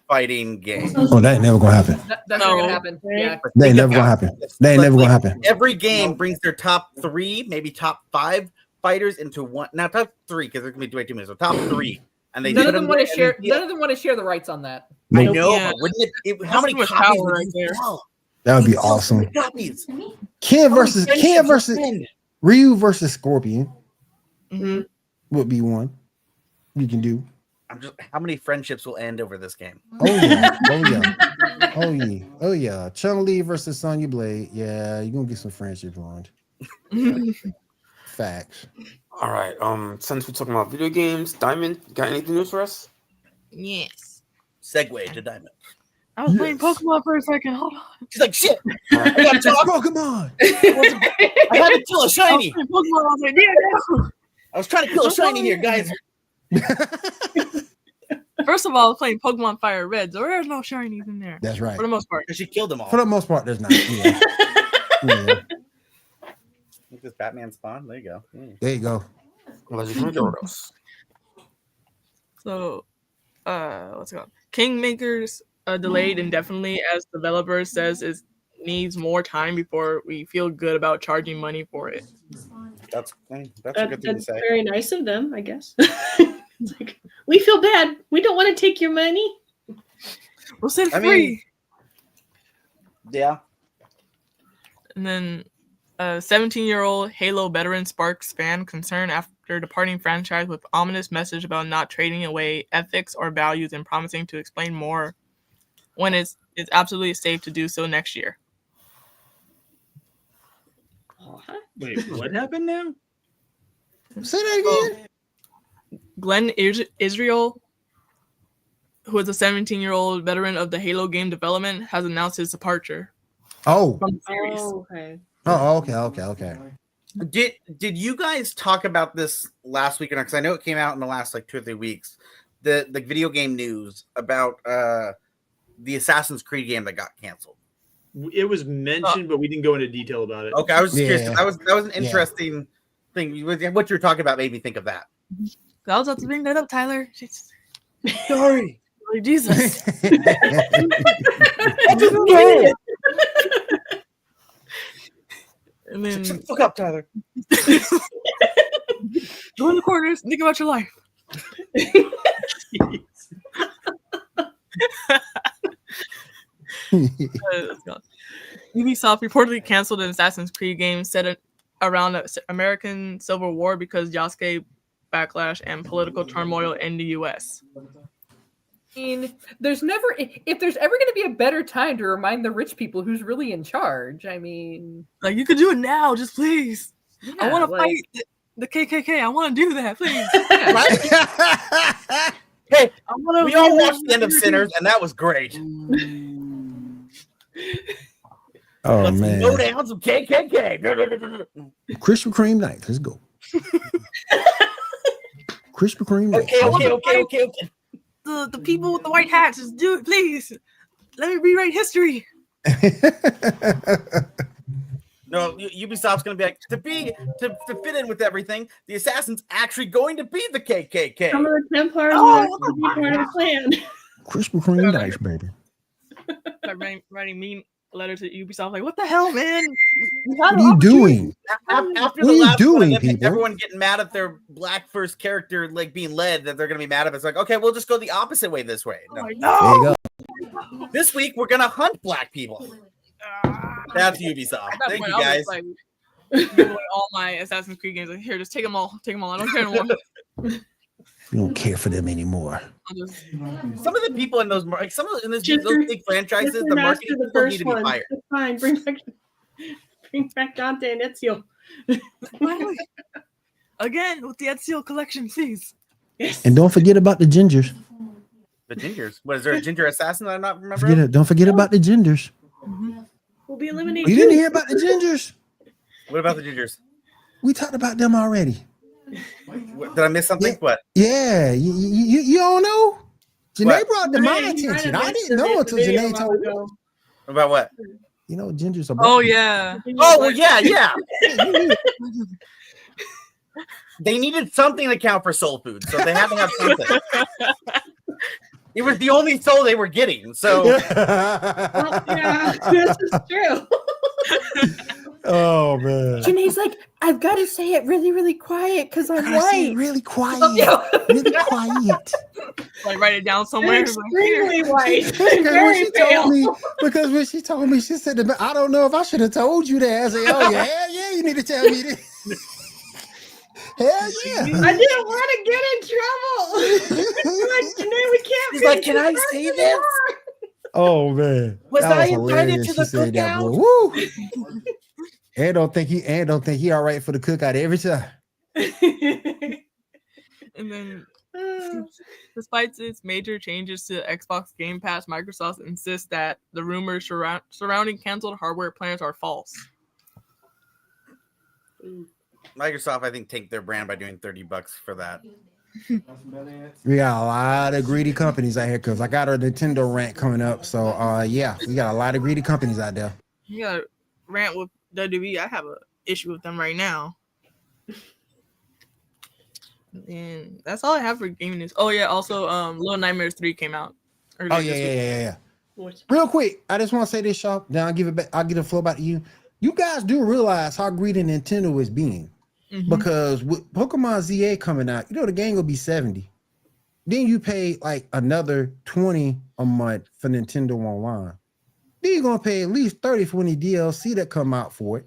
Speaker 3: fighting game.
Speaker 2: Oh, that ain't never gonna happen.
Speaker 7: That's not gonna happen. Yeah.
Speaker 2: That ain't never gonna happen. That ain't never gonna happen.
Speaker 3: Every game brings their top 3, maybe top 5 fighters into one. Now top 3 because there's gonna be way too many. So top 3, and they
Speaker 7: None
Speaker 3: put
Speaker 7: of them want to
Speaker 3: there,
Speaker 7: share.
Speaker 3: and then-
Speaker 7: None of them want to share the rights on that.
Speaker 3: I
Speaker 2: Nope.
Speaker 3: know,
Speaker 8: Yeah.
Speaker 3: but wouldn't it? How
Speaker 8: That's
Speaker 3: many
Speaker 8: too much
Speaker 3: copies
Speaker 8: power
Speaker 3: would
Speaker 8: right
Speaker 3: you
Speaker 8: there.
Speaker 3: sell?
Speaker 2: That would be
Speaker 3: You'd sell so
Speaker 2: awesome.
Speaker 3: many copies.
Speaker 2: Ken
Speaker 3: How
Speaker 2: versus
Speaker 3: many
Speaker 2: Ken
Speaker 3: friendships
Speaker 2: versus
Speaker 3: would end?
Speaker 2: Ryu versus Scorpion
Speaker 8: Mm-hmm.
Speaker 2: would be one you can do.
Speaker 3: I'm just. How many friendships will end over this game?
Speaker 2: Oh yeah. Oh yeah. Oh yeah. Oh yeah. Chun-Li versus Sonya Blade. Yeah, you're gonna get some friendship on. Facts.
Speaker 6: All right. Since we're talking about video games, Diamond, got anything news for us?
Speaker 8: Yes.
Speaker 3: Segue to Diamond.
Speaker 8: I was playing Pokemon for a second. Hold on.
Speaker 3: She's like, shit. I gotta talk.
Speaker 2: Pokemon.
Speaker 3: I had to kill a
Speaker 8: I was
Speaker 3: shiny.
Speaker 8: playing Pokemon. I was like, yeah.
Speaker 3: I was trying to kill a shiny here, guys.
Speaker 8: First of all, I was playing Pokemon Fire Red, so there's no shinies in there.
Speaker 2: That's right.
Speaker 8: For the most part.
Speaker 3: She killed them all.
Speaker 2: For the most part, there's not. Yeah. Yeah.
Speaker 3: Look, this Batman spawn. There you go.
Speaker 2: There you go.
Speaker 6: Legendary Gyarados.
Speaker 8: So, what's it called? Kingmaker's delayed indefinitely, as developer says it needs more time before we feel good about charging money for it.
Speaker 3: That's a good thing to say.
Speaker 5: Very nice of them, I guess. It's like, we feel bad. We don't want to take your money.
Speaker 8: We'll set it
Speaker 3: I
Speaker 8: free.
Speaker 3: mean, yeah.
Speaker 8: And then a 17-year-old Halo veteran sparks fan concern after departing franchise with ominous message about not trading away ethics or values and promising to explain more when it's absolutely safe to do so next year.
Speaker 4: Wait, what happened now?
Speaker 2: Say that again.
Speaker 8: Glenn Israel, who is a 17-year-old veteran of the Halo game development, has announced his departure
Speaker 2: Oh.
Speaker 8: from the series.
Speaker 5: Okay.
Speaker 2: Oh, okay.
Speaker 3: Did you guys talk about this last week? Because I know it came out in the last like 2 or 3 weeks. The video game news about the Assassin's Creed game that got canceled.
Speaker 4: It was mentioned, but we didn't go into detail about it.
Speaker 3: Okay, I was just curious.
Speaker 2: Yeah.
Speaker 3: That was an interesting thing. What you're talking about made me think of that.
Speaker 8: I was about to bring that up, Tyler.
Speaker 3: Sorry.
Speaker 8: Like, Jesus. And then
Speaker 3: Shut the fuck up, Tyler.
Speaker 8: go in the corners, think about your life. Ubisoft reportedly canceled an Assassin's Creed game set around the American Civil War because Yasuke backlash and political turmoil in the U.S.
Speaker 7: I mean, there's never, if there's ever going to be a better time to remind the rich people who's really in charge. I mean,
Speaker 8: Like, you could do it now, just please. I
Speaker 7: yeah,
Speaker 8: want to
Speaker 7: like-
Speaker 8: fight the KKK. I want to do that, please.
Speaker 3: Right? Hey, we all watched the end of Sinners, and that was great.
Speaker 2: Oh
Speaker 3: Let's
Speaker 2: man.
Speaker 3: go down some KKK.
Speaker 2: Krispy Kreme night. Let's go. Krispy Kreme night.
Speaker 3: Okay.
Speaker 8: The people with the white hats, just do it, please. Let me rewrite history.
Speaker 3: No, Ubisoft's going to be like, to fit in with everything, the Assassin's actually going to be the KKK.
Speaker 5: Some of the Templars will be part of the plan.
Speaker 2: Krispy Kreme nights, baby.
Speaker 8: Start writing mean letters at Ubisoft, like, what the hell, man?
Speaker 2: What are you doing?
Speaker 3: After
Speaker 2: What
Speaker 3: the
Speaker 2: are you
Speaker 3: last
Speaker 2: doing,
Speaker 3: one, and
Speaker 2: people?
Speaker 3: everyone getting mad at their black first character like being led, that they're going to be mad at. It's like, okay, we'll just go the opposite way this way. No.
Speaker 2: There you go.
Speaker 3: This week we're going to hunt black people. That's Ubisoft.
Speaker 8: At that
Speaker 3: Thank
Speaker 8: point,
Speaker 3: you,
Speaker 8: I
Speaker 3: guys.
Speaker 8: was like, giving away all my Assassin's Creed games. Like, here, just take them all. Take them all. I don't care anymore.
Speaker 2: You don't care for them anymore.
Speaker 8: I'll just,
Speaker 3: Some of the people in those, like some of those
Speaker 5: Ginger-
Speaker 3: big franchises,
Speaker 5: Ginger
Speaker 3: the
Speaker 5: master
Speaker 3: marketing
Speaker 5: the
Speaker 3: people need
Speaker 5: first
Speaker 3: to be
Speaker 5: one.
Speaker 3: fired.
Speaker 5: It's fine. Bring back Dante and Ezio.
Speaker 8: finally. Again, with the Ezio collection, please.
Speaker 5: Yes.
Speaker 2: And don't forget about the gingers.
Speaker 3: The gingers. What is there a ginger assassin that I'm not remembering?
Speaker 2: Don't forget about the gingers.
Speaker 5: We'll be eliminated.
Speaker 2: You didn't hear about the gingers?
Speaker 3: What about the gingers?
Speaker 2: We talked about them already.
Speaker 3: Did I miss something?
Speaker 2: Yeah.
Speaker 3: What?
Speaker 2: Yeah, you don't know? Janae
Speaker 3: What?
Speaker 2: brought to my
Speaker 5: Right,
Speaker 2: attention.
Speaker 5: right,
Speaker 2: I
Speaker 5: that's
Speaker 2: didn't know
Speaker 5: the
Speaker 2: until
Speaker 5: video
Speaker 2: Janae
Speaker 5: a while
Speaker 2: told me.
Speaker 5: ago.
Speaker 3: About what?
Speaker 2: You know, gingers are.
Speaker 8: Oh, yeah.
Speaker 3: Oh, well, yeah. They needed something to count for soul food, so they had to have something. It was the only soul they were getting, so
Speaker 5: Well, yeah, this is true.
Speaker 2: Oh man.
Speaker 7: Janae's like, I've got to say it really, really quiet because I'm
Speaker 2: I say
Speaker 7: white.
Speaker 2: really quiet.
Speaker 7: Yeah.
Speaker 2: Really quiet.
Speaker 8: Like, write it down somewhere.
Speaker 5: They're extremely white.
Speaker 2: Because
Speaker 5: Very pale.
Speaker 2: when she told me, she said, I don't know if I should have told you that. I said, oh yeah, hell yeah, you need to tell me this. Hell yeah.
Speaker 5: I didn't want to get in trouble. Like, Janae, we can't.
Speaker 3: She's
Speaker 5: be
Speaker 3: like, "Can I
Speaker 5: friends
Speaker 3: say this?"
Speaker 5: anymore.
Speaker 2: Oh man.
Speaker 3: Was
Speaker 2: That
Speaker 3: I invited
Speaker 2: hilarious.
Speaker 3: to
Speaker 2: She
Speaker 3: the
Speaker 2: said that,
Speaker 3: cookout?
Speaker 2: boy. Woo. And don't think he all right for the cookout every time.
Speaker 8: And then, despite its major changes to Xbox Game Pass, Microsoft insists that the rumors surrounding canceled hardware plans are false.
Speaker 3: Microsoft, I think, take their brand by doing $30 for that.
Speaker 2: We got a lot of greedy companies out here because I got a Nintendo rant coming up. So yeah, we got a lot of greedy companies out there.
Speaker 8: You got to rant with WWE. I have an issue with them right now. And that's all I have for gaming news. Oh yeah, also Little Nightmares 3 came out.
Speaker 2: Oh yeah. Real quick, I just want to say this, y'all. Then I'll give it back. I'll give the floor back to you. You guys do realize how greedy Nintendo is being, because with Pokemon ZA coming out, the game will be $70. Then you pay like another $20 a month for Nintendo Online. Then you're gonna pay at least $30 for any DLC that come out for it.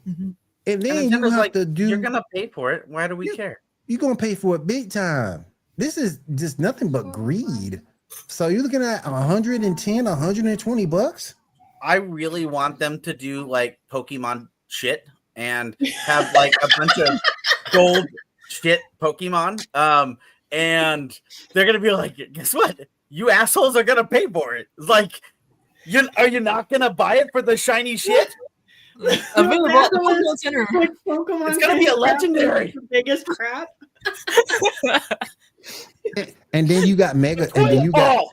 Speaker 2: And then you have to do.
Speaker 3: You're gonna pay for it. Why do we care?
Speaker 2: You're gonna pay for it big time. This is just nothing but greed. So you're looking at $110, $120.
Speaker 3: I really want them to do like Pokemon shit and have like a bunch of gold shit Pokemon. And they're gonna be like, guess what? You assholes are gonna pay for it. It's like, are you not gonna buy it for the shiny shit?
Speaker 8: Available at the Pokemon Center.
Speaker 3: It's gonna be a legendary.
Speaker 5: Biggest crap.
Speaker 2: And then you got Mega, and then you got,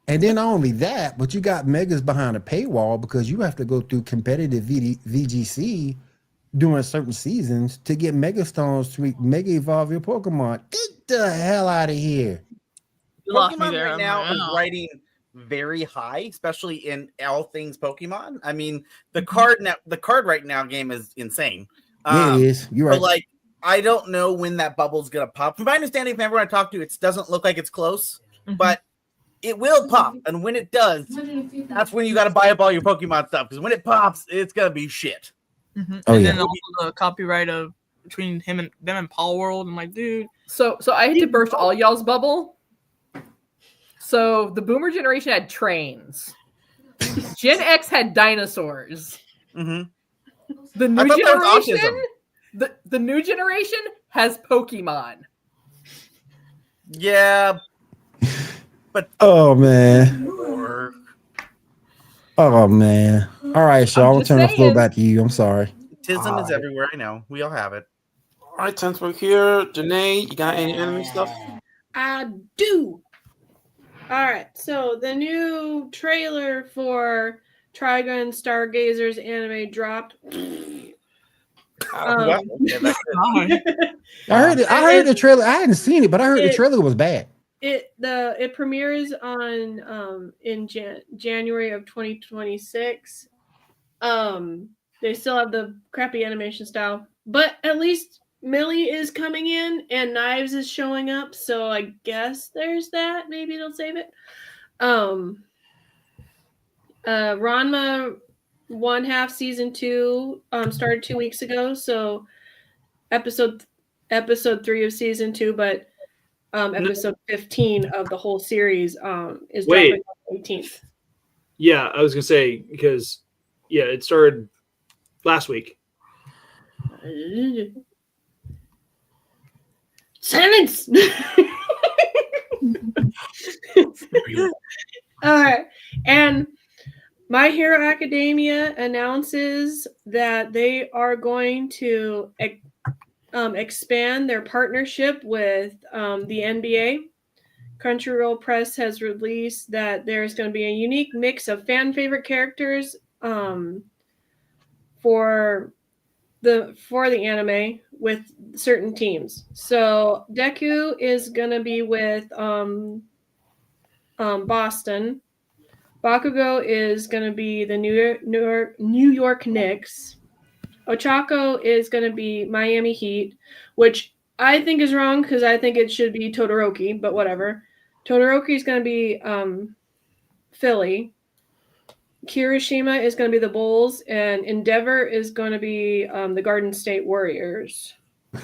Speaker 2: and then not only that, but you got Megas behind a paywall because you have to go through competitive VGC during certain seasons to get Mega Stones to Mega Evolve your Pokemon. Get the hell out of here!
Speaker 3: Pokemon right now is writing very high, especially in all things Pokemon. I mean, the card right now game is insane.
Speaker 2: Yeah, it is. You're right.
Speaker 3: But like, I don't know when that bubble's gonna pop. From my understanding, from everyone I talk to, it doesn't look like it's close, but it will pop. And when it does, that's when you got to buy up all your Pokemon stuff, because when it pops, it's gonna be shit.
Speaker 8: And then also the copyright of between them and Paul World. I'm like, dude.
Speaker 7: So I had to burst all y'all's bubble. So the Boomer generation had trains. Gen X had dinosaurs. The new generation. The new generation has Pokemon.
Speaker 3: Yeah, but
Speaker 2: oh man. Oh man. All right, so I'll turn the floor back to you. I'm sorry.
Speaker 3: Tism is everywhere. I know. We all have it.
Speaker 6: All right, since we're here, Janae, you got any anime stuff?
Speaker 5: I do. All right, so the new trailer for Trigun Stargazer's anime dropped.
Speaker 2: I heard the trailer. I hadn't seen it, but I heard the trailer was bad.
Speaker 5: It premieres on in January of 2026. They still have the crappy animation style, but at least Millie is coming in and Knives is showing up, so I guess there's that. Maybe they'll save it. Ranma 1/2 season 2 started 2 weeks ago, so episode 3 of season 2, but episode 15 of the whole series is dropping on the 18th.
Speaker 4: Yeah, I was gonna say, because it started last week.
Speaker 5: Silence. All right, and My Hero Academia announces that they are going to expand their partnership with the NBA. Crunchyroll Press has released that there's going to be a unique mix of fan favorite characters for the anime with certain teams. So Deku is going to be with Boston. Bakugo is going to be the New York Knicks. Ochako is going to be Miami Heat, which I think is wrong because I think it should be Todoroki, but whatever. Todoroki is going to be Philly. Kirishima is going to be the Bulls, and Endeavor is going to be the Garden State Warriors.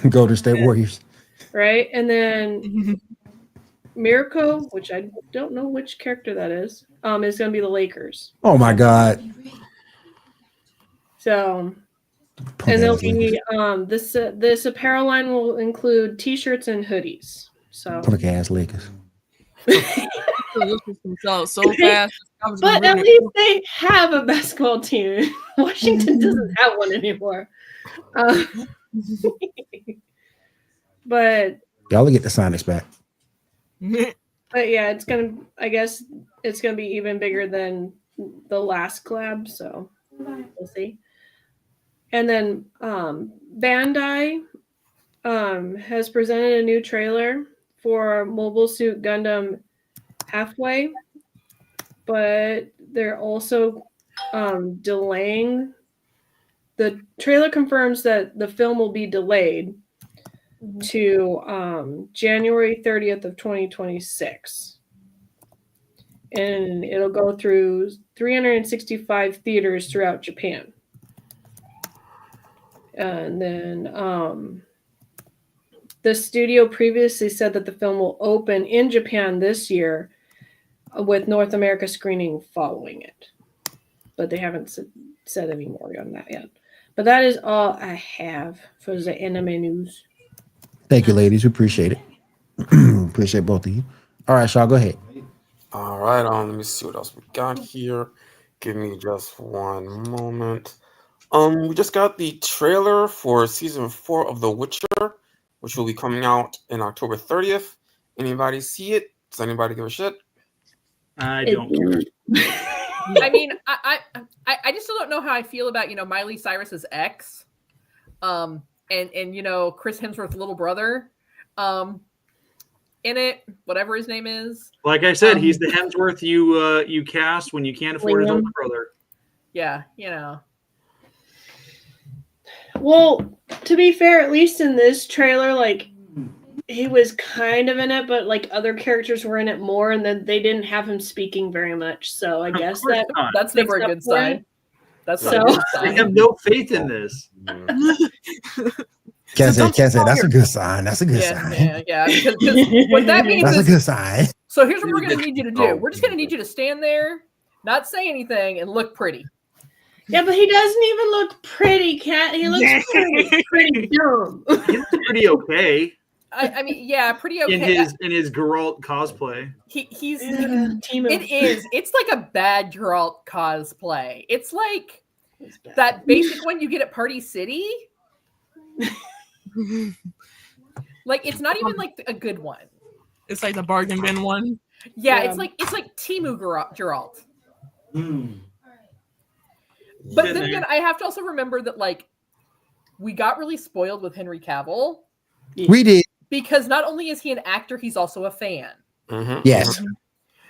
Speaker 2: Golden State Warriors.
Speaker 5: Right? And then Mirko, which I don't know which character that is going to be the Lakers.
Speaker 2: Oh my God.
Speaker 5: So, and there'll be this apparel line will include t-shirts and hoodies. So
Speaker 2: punk ass Lakers.
Speaker 8: so fast.
Speaker 5: But at least they have a basketball team. Washington doesn't have one anymore. But
Speaker 2: Y'all will get the Sonics back.
Speaker 5: yeah, I guess it's gonna be even bigger than the last collab, so we'll see. And then Bandai has presented a new trailer for Mobile Suit Gundam Halfway, but they're also delaying. The trailer confirms that the film will be delayed to January 30th of 2026. And it'll go through 365 theaters throughout Japan. And then the studio previously said that the film will open in Japan this year with North America screening following it. But they haven't said any more on that yet. But that is all I have for the anime news.
Speaker 2: Thank you, ladies. We appreciate it. Appreciate both of you. All right, Shaw, go ahead.
Speaker 6: All right, let me see what else we got here. Give me just one moment. We just got the trailer for season 4 of The Witcher, which will be coming out in October 30th. Anybody see it? Does anybody give a shit?
Speaker 4: I don't care.
Speaker 7: I mean, I just still don't know how I feel about Miley Cyrus's ex, and Chris Hemsworth's little brother, in it, whatever his name is.
Speaker 4: Like I said, he's the Hemsworth you cast when you can't afford his older brother.
Speaker 7: Yeah,
Speaker 5: Well, to be fair, at least in this trailer, like he was kind of in it, but like other characters were in it more, and then they didn't have him speaking very much. So I guess
Speaker 7: that's never a good sign. That's
Speaker 5: so.
Speaker 4: I have no faith in this.
Speaker 2: Can't say that's a good sign. That's a good sign.
Speaker 7: Yeah. Because what that means
Speaker 2: that's
Speaker 7: is
Speaker 2: a good sign.
Speaker 7: So here's what we're going to need you to do. We're just going to need you to stand there, not say anything, and look pretty.
Speaker 5: Yeah, but he doesn't even look pretty, Kat. He looks pretty dumb.
Speaker 4: He looks pretty okay.
Speaker 7: I mean, yeah, pretty okay.
Speaker 4: In his Geralt cosplay.
Speaker 7: He's
Speaker 5: Timo.
Speaker 7: It is. It's like a bad Geralt cosplay. It's like that basic one you get at Party City. Like it's not even like a good one.
Speaker 8: It's like the bargain bin one.
Speaker 7: Yeah. It's like Temu Geralt. But then again, I have to also remember that like we got really spoiled with Henry Cavill.
Speaker 2: We did.
Speaker 7: Because not only is he an actor, he's also a fan.
Speaker 6: Mm-hmm.
Speaker 2: Yes.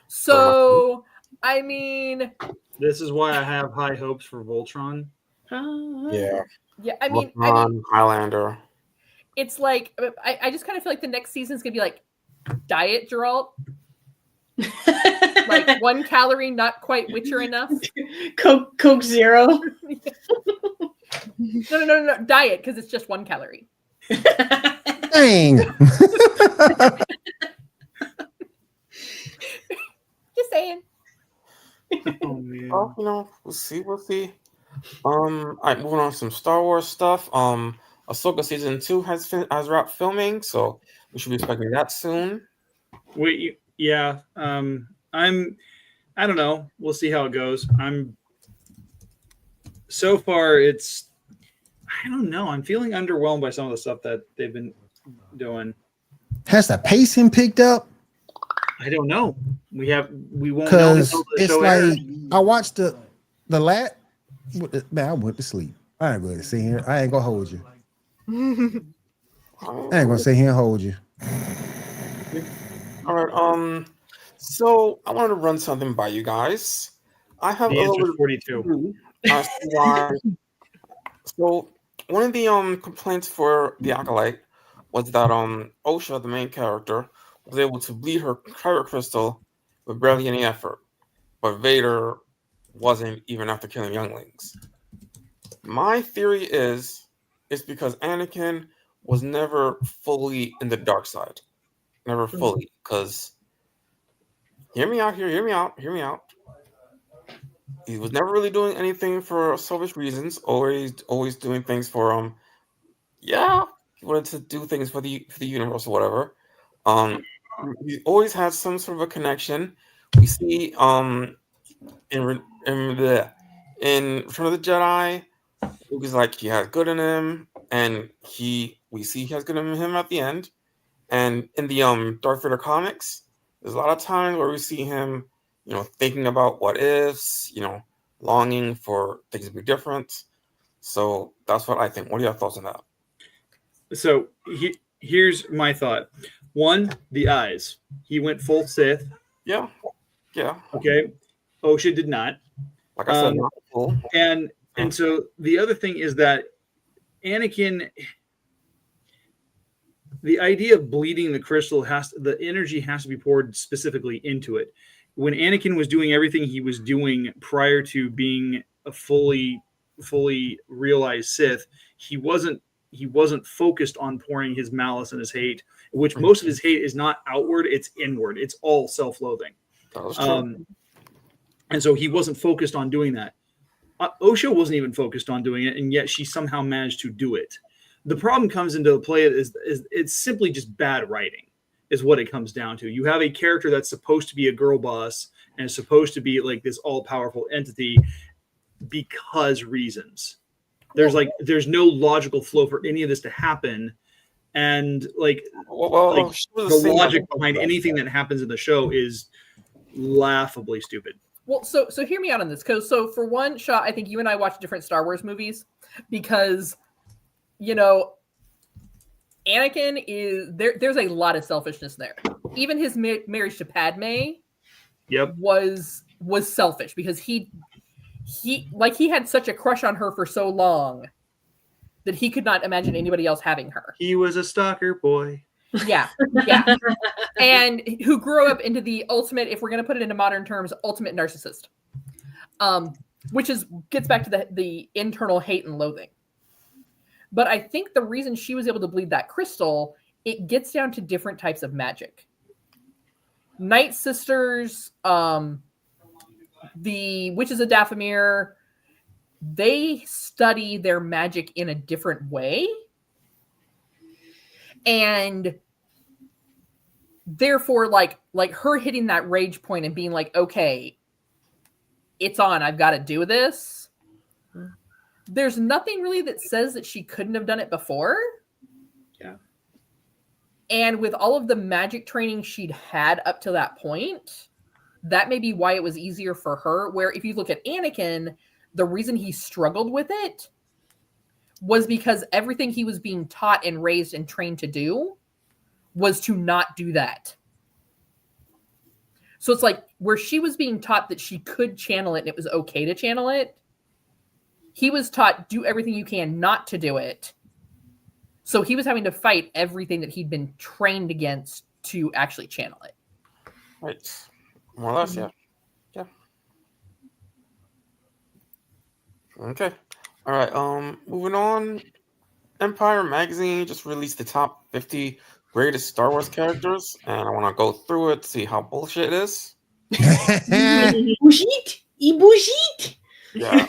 Speaker 7: So, I mean...
Speaker 4: This is why I have high hopes for Voltron.
Speaker 6: Yeah.
Speaker 7: Yeah, I mean...
Speaker 6: Highlander.
Speaker 7: It's like... I just kind of feel like the next season's going to be like Diet Geralt. Like 1 calorie, not quite Witcher enough.
Speaker 5: Coke Zero.
Speaker 7: No. Diet, because it's just 1 calorie.
Speaker 2: Dang.
Speaker 7: Just saying.
Speaker 4: Oh, man.
Speaker 6: We'll see. All right, moving on to some Star Wars stuff. Ahsoka season 2 has wrapped filming, so we should be expecting that soon.
Speaker 4: Yeah. I don't know. We'll see how it goes. So far, I don't know. I'm feeling underwhelmed by some of the stuff that they've been doing.
Speaker 2: Has the pacing picked up?
Speaker 4: I don't know. We won't know
Speaker 2: Because
Speaker 4: until the
Speaker 2: it's
Speaker 4: show
Speaker 2: like
Speaker 4: airs.
Speaker 2: I watched the man. I went to sleep. I ain't going to sit here. I ain't gonna hold you. I ain't gonna sit here and hold you.
Speaker 6: All right. So I wanted to run something by you guys. I have
Speaker 4: The
Speaker 6: a
Speaker 4: answer
Speaker 6: little
Speaker 4: is 42.
Speaker 6: as to why. So one of the complaints for the Acolyte was that Osha, the main character, was able to bleed her kyber crystal with barely any effort, but Vader wasn't even after killing younglings. My theory is it's because Anakin was never fully in the dark side. Never fully, because hear me out. He was never really doing anything for selfish reasons. Always doing things for he wanted to do things for the universe or whatever. He always had some sort of a connection. We see in Return of the Jedi, Luke is like he has good in him. and we see he has good in him at the end. And in the Darth Vader comics, there's a lot of times where we see him, thinking about what ifs, longing for things to be different. So that's what I think. What are your thoughts on that?
Speaker 4: So here's my thought. One, the eyes. He went full Sith.
Speaker 6: Yeah.
Speaker 4: Okay. Osha did not.
Speaker 6: Like I said, not full.
Speaker 4: And so the other thing is that Anakin, the idea of bleeding the crystal the energy has to be poured specifically into it. When Anakin was doing everything he was doing prior to being a fully realized Sith, he wasn't focused on pouring his malice and his hate, which most of his hate is not outward, it's inward. It's all self-loathing. And so he wasn't focused on doing that. Osha wasn't even focused on doing it, and yet she somehow managed to do it. The problem comes into play is it's simply just bad writing is what it comes down to. You have a character that's supposed to be a girl boss and is supposed to be like this all-powerful entity because reasons. There's no logical flow for any of this to happen. And the logic behind anything that happens in the show is laughably stupid.
Speaker 7: Well, so hear me out on this. So for one shot, I think you and I watch different Star Wars movies because, Anakin is there's a lot of selfishness there. Even his marriage to Padme was selfish because he had such a crush on her for so long that he could not imagine anybody else having her.
Speaker 4: He was a stalker boy.
Speaker 7: Yeah. And who grew up into the ultimate, if we're going to put it into modern terms, ultimate narcissist. Which gets back to the internal hate and loathing. But I think the reason she was able to bleed that crystal, it gets down to different types of magic. Night Sisters, the Witches of Dathomir, they study their magic in a different way. And therefore, like her hitting that rage point and being like, okay, it's on, I've got to do this. There's nothing really that says that she couldn't have done it before.
Speaker 4: Yeah.
Speaker 7: And with all of the magic training she'd had up to that point, that may be why it was easier for her. Where if you look at Anakin, the reason he struggled with it was because everything he was being taught and raised and trained to do was to not do that. So it's like where she was being taught that she could channel it and it was okay to channel it. He was taught, do everything you can not to do it. So he was having to fight everything that he'd been trained against to actually channel it.
Speaker 6: Right. More or less, yeah. Yeah. Okay. All right. Moving on. Empire Magazine just released the top 50 greatest Star Wars characters, and I want to go through it to see how bullshit it is.
Speaker 5: Bullshit.
Speaker 6: Yeah.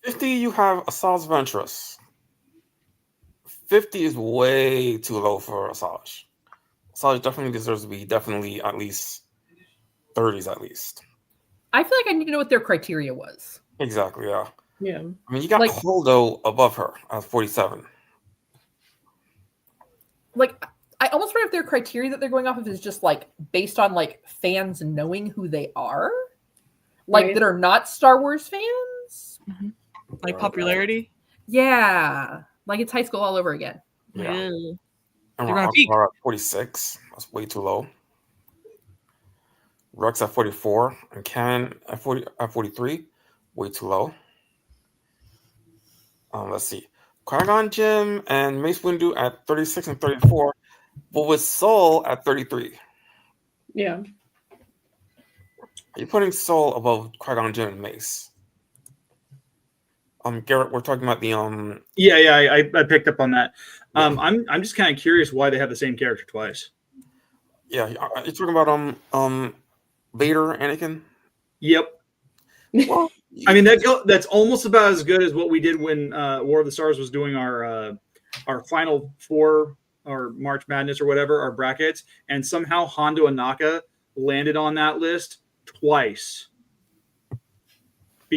Speaker 6: 50, you have Asajj Ventress. 50 is way too low for Asajj. Asajj definitely deserves to be at least 30s at least.
Speaker 7: I feel like I need to know what their criteria was.
Speaker 6: Exactly, yeah.
Speaker 5: Yeah.
Speaker 6: I mean, you got Holdo above her at 47.
Speaker 7: I almost wonder if their criteria that they're going off of is just based on fans knowing who they are, that are not Star Wars fans.
Speaker 8: Mm-hmm. Like popularity.
Speaker 7: Yeah, it's high school all over again.
Speaker 6: Yeah.
Speaker 8: And
Speaker 6: we're at 46. That's way too low. Rex at 44 and Ken at 43. Way too low. Let's see. Qui-Gon Jinn and Mace Windu at 36 and 34, but with Soul at 33.
Speaker 5: Yeah.
Speaker 6: Are you putting Soul above Qui-Gon Jinn and Mace? Garrett, we're talking about the
Speaker 4: I picked up on that. I'm just kind of curious why they have the same character twice.
Speaker 6: Yeah, you're talking about Vader, Anakin.
Speaker 4: Yep. Well, I mean that's almost about as good as what we did when War of the Stars was doing our final four or March Madness or whatever, our brackets, and somehow Hondo Anaka landed on that list twice.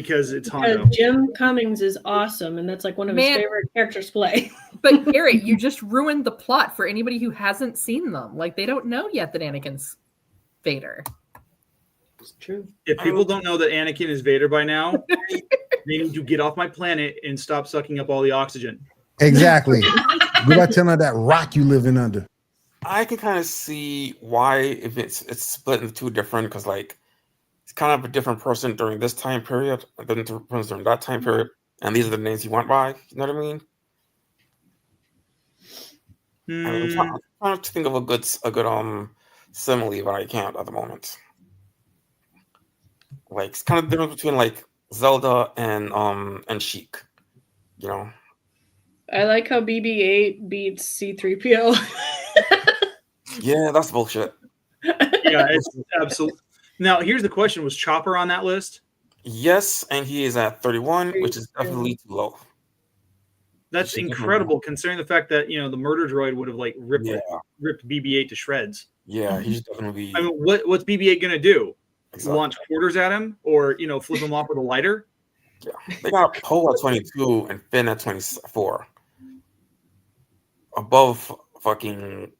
Speaker 4: because it's
Speaker 5: Because
Speaker 4: Hondo.
Speaker 5: Jim Cummings is awesome, and that's like one of his
Speaker 7: Man.
Speaker 5: favorite characters to play.
Speaker 7: But Garrett, you just ruined the plot for anybody who hasn't seen them. Like they don't know yet that Anakin's Vader.
Speaker 5: It's true.
Speaker 4: If people don't know that Anakin is Vader by now, they need to get off my planet and stop sucking up all the oxygen.
Speaker 2: Exactly. Go back telling her that rock you living under.
Speaker 6: I can kind of see why if it's split into two different, because like it's kind of a different person during this time period than the person during that time period, and these are the names he went by. You know what I mean? I'm trying to think of a good simile, but I can't at the moment. Like it's kind of the difference between like Zelda and Sheik, you know.
Speaker 5: I like how BB-8 beats C-3PO.
Speaker 6: Yeah, that's bullshit.
Speaker 4: Yeah, it's absolutely. Now, here's the question: was Chopper on that list?
Speaker 6: Yes, and he is at 31, which is definitely too low.
Speaker 4: That's incredible, considering the fact that the murder droid would have like ripped BB-8 to shreds.
Speaker 6: Yeah, he's definitely.
Speaker 4: I mean, what's BB-8 gonna do?
Speaker 6: Exactly.
Speaker 4: Launch quarters at him, or flip him off with a lighter?
Speaker 6: Yeah, they got Poe at 22 and Finn at 24, above fucking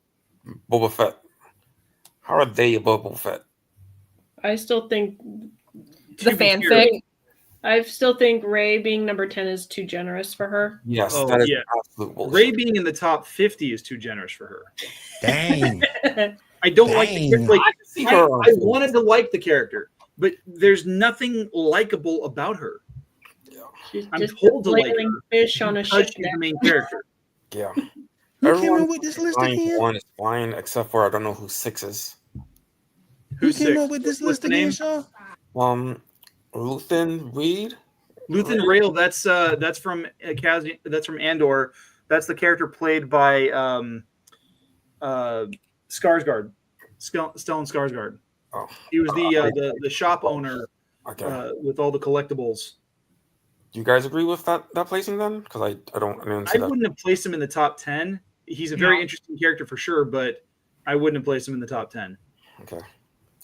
Speaker 6: Boba Fett. How are they above Boba Fett?
Speaker 5: I still think
Speaker 7: The fanfic.
Speaker 5: I still think Rey being number 10 is too generous for her.
Speaker 6: Yes,
Speaker 4: Oh,
Speaker 6: that is
Speaker 4: yeah.
Speaker 6: absolute bullshit.
Speaker 4: Rey being in the top 50 is too generous for her.
Speaker 2: Dang.
Speaker 4: I don't like the
Speaker 2: Dang.
Speaker 4: like. I wanted to like the character, but there's nothing likable about her.
Speaker 5: She's
Speaker 4: I'm
Speaker 5: just
Speaker 4: told to like
Speaker 5: flailing
Speaker 4: her
Speaker 5: fish on a
Speaker 4: because
Speaker 5: ship.
Speaker 4: she's the main character.
Speaker 6: Yeah.
Speaker 2: Who came
Speaker 6: Everyone
Speaker 2: up with this list
Speaker 6: fine,
Speaker 2: again?
Speaker 6: one is fine, except for I don't know who 6 is.
Speaker 2: Who
Speaker 4: Who's
Speaker 2: came
Speaker 4: six?
Speaker 2: up with this
Speaker 4: What's
Speaker 2: list
Speaker 4: the
Speaker 2: again,
Speaker 4: name?
Speaker 2: Shaw?
Speaker 6: Luthen Reed.
Speaker 4: Luthen Rail. That's from that's from Andor. That's the character played by Skarsgård, Stellan Skarsgård.
Speaker 6: Oh,
Speaker 4: He was the shop owner
Speaker 6: okay.
Speaker 4: with all the collectibles.
Speaker 6: Do you guys agree with that placing then? Because I didn't see
Speaker 4: I
Speaker 6: that.
Speaker 4: wouldn't have placed him in the top 10. He's a very interesting character for sure, but I wouldn't have placed him in the top 10.
Speaker 6: Okay.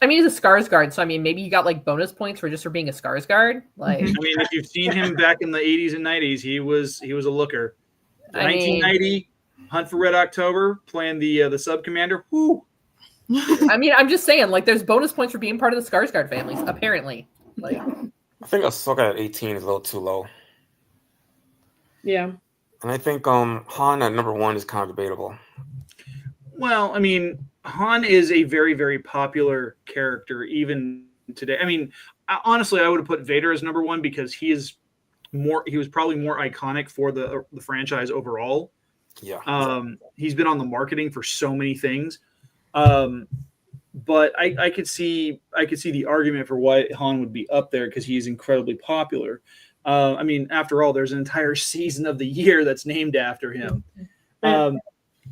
Speaker 7: I mean, he's a Skarsgård, so I mean, maybe you got like bonus points for being a Skarsgård. Like,
Speaker 4: I mean, if you've seen him back in the 80s and 90s, he was a looker.
Speaker 7: I mean-
Speaker 4: 1990, Hunt for Red October, playing the sub commander. Whoo!
Speaker 7: I mean, I'm just saying, like, there's bonus points for being part of the Skarsgård families, apparently. Like,
Speaker 6: I think Ahsoka at 18 is a little too low.
Speaker 5: Yeah.
Speaker 6: And I think Han at number 1 is kind of debatable.
Speaker 4: Well, I mean, Han is a very, very popular character even today. I mean, honestly, I would have put Vader as number 1 because he was probably more iconic for the franchise overall.
Speaker 6: Yeah.
Speaker 4: He's been on the marketing for so many things. But I could see the argument for why Han would be up there because he's incredibly popular. I mean, after all, there's an entire season of the year that's named after him.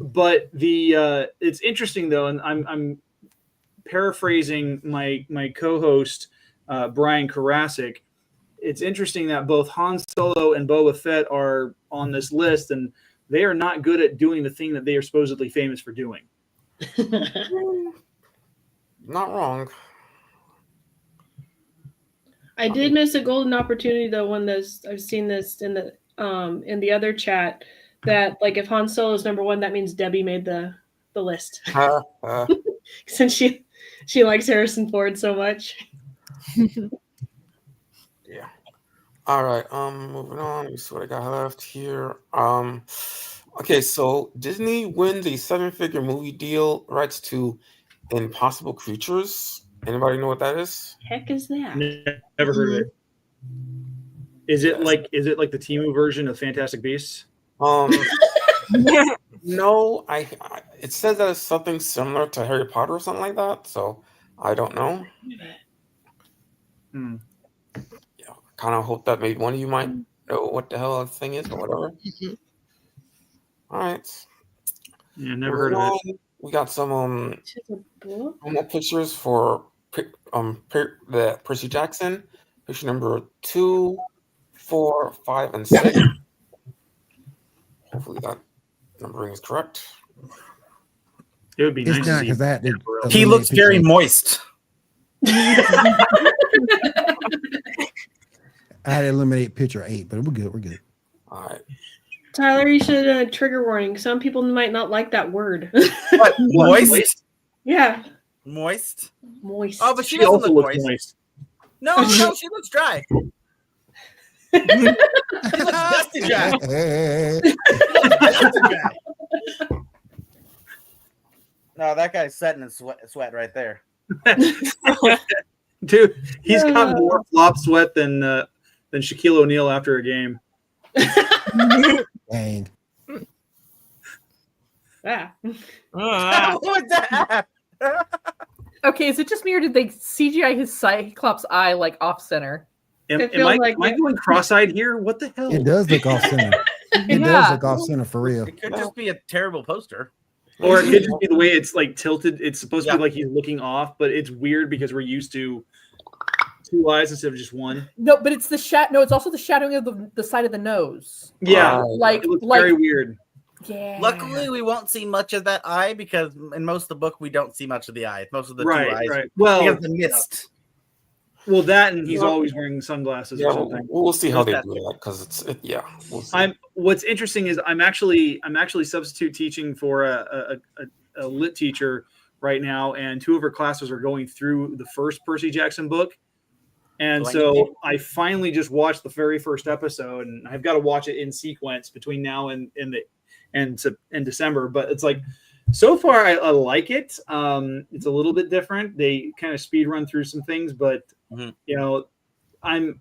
Speaker 4: But it's interesting though, and I'm paraphrasing my co-host Brian Karasik. It's interesting that both Han Solo and Boba Fett are on this list, and they are not good at doing the thing that they are supposedly famous for doing.
Speaker 6: Not wrong.
Speaker 5: I did miss a golden opportunity though when I've seen this in the other chat that like if Han Solo is number 1, that means Debbie made the list since she likes Harrison Ford so much.
Speaker 6: Yeah. All right. Moving on. Let me see what I got left here. Okay, so Disney wins a 7-figure movie deal rights to Impossible Creatures. Anybody know what that is?
Speaker 5: Heck is that?
Speaker 4: Never heard of it. Is it like the Temu version of Fantastic Beasts?
Speaker 6: No, it says that it's something similar to Harry Potter or something like that. So I don't know. Yeah, kind of hope that maybe one of you might know what the hell the thing is or whatever. All right.
Speaker 4: Yeah, never heard of it.
Speaker 6: We got some
Speaker 5: It's a book?
Speaker 6: more pictures for the Percy Jackson. Picture number 2, 4, 5, and 6. Hopefully that numbering is correct.
Speaker 4: It would be
Speaker 2: It's
Speaker 4: nice
Speaker 2: not
Speaker 4: to
Speaker 2: because
Speaker 4: see.
Speaker 2: that did.
Speaker 3: He looks very moist.
Speaker 2: I had to eliminate picture 8, but we're good. We're good.
Speaker 6: All right.
Speaker 5: Tyler, you should have done a trigger warning. Some people might not like that word.
Speaker 3: What? Moist?
Speaker 5: Yeah.
Speaker 3: Moist?
Speaker 5: Moist.
Speaker 3: Oh, but she
Speaker 4: She
Speaker 3: doesn't
Speaker 4: also
Speaker 3: look
Speaker 4: looks
Speaker 3: moist.
Speaker 4: moist.
Speaker 3: No, she looks dry. She looks dusty dry. Dusty dry. No, that guy's sweating in sweat right there.
Speaker 4: Dude, he's got more flop sweat than Shaquille O'Neal after a game.
Speaker 2: Dang.
Speaker 5: Ah.
Speaker 3: What was that?
Speaker 7: Okay, is it just me or did they CGI his Cyclops eye like off center?
Speaker 4: Am
Speaker 5: It feels
Speaker 4: I
Speaker 5: like
Speaker 4: going cross-eyed here? What the hell?
Speaker 2: It does look off center. It
Speaker 7: Yeah.
Speaker 2: does look off center for real.
Speaker 3: It could just be a terrible poster.
Speaker 4: Or it could just be the way it's like tilted. It's supposed to
Speaker 3: Yeah.
Speaker 4: be like he's looking off, but it's weird because we're used to 2 eyes instead of just one.
Speaker 7: No, but it's the No, it's also the shadowing of the side of the nose.
Speaker 4: Yeah,
Speaker 7: Like
Speaker 4: it looks
Speaker 7: like
Speaker 4: very weird.
Speaker 7: yeah.
Speaker 3: Luckily, we won't see much of that eye because in most of the book we don't see much of the eye. Most of the
Speaker 4: Right,
Speaker 3: two eyes,
Speaker 4: right. Well,
Speaker 3: because of the mist.
Speaker 4: well, that and he's always wearing sunglasses
Speaker 6: Yeah,
Speaker 4: or something.
Speaker 6: we'll see how they
Speaker 3: That-
Speaker 6: do that because we'll see.
Speaker 4: What's interesting is I'm actually substitute teaching for a lit teacher right now, and 2 of her classes are going through the first Percy Jackson book. And so I finally just watched the very first episode, and I've got to watch it in sequence between now and December. But it's like, so far I like it. It's a little bit different. They kind of speed run through some things, but you know, I'm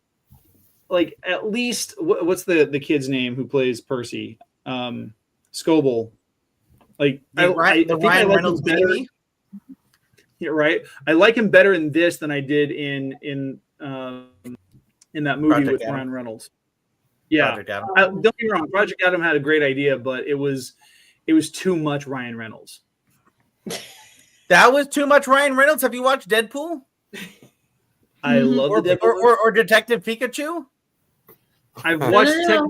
Speaker 4: like, at least what's the kid's name who plays Percy? Scoble. Like
Speaker 3: Ryan
Speaker 4: I like
Speaker 3: Reynolds
Speaker 4: him better.
Speaker 3: baby.
Speaker 4: Yeah, right. I like him better in this than I did in that movie
Speaker 3: Project
Speaker 4: with
Speaker 3: Adam.
Speaker 4: Ryan Reynolds. Yeah,
Speaker 3: Project Adam.
Speaker 4: don't get me wrong. Project Adam had a great idea, but it was too much Ryan Reynolds.
Speaker 3: That was too much Ryan Reynolds. Have you watched Deadpool?
Speaker 4: I love
Speaker 3: Or,
Speaker 4: the Deadpool.
Speaker 3: or Detective Pikachu?
Speaker 4: I've watched
Speaker 5: No.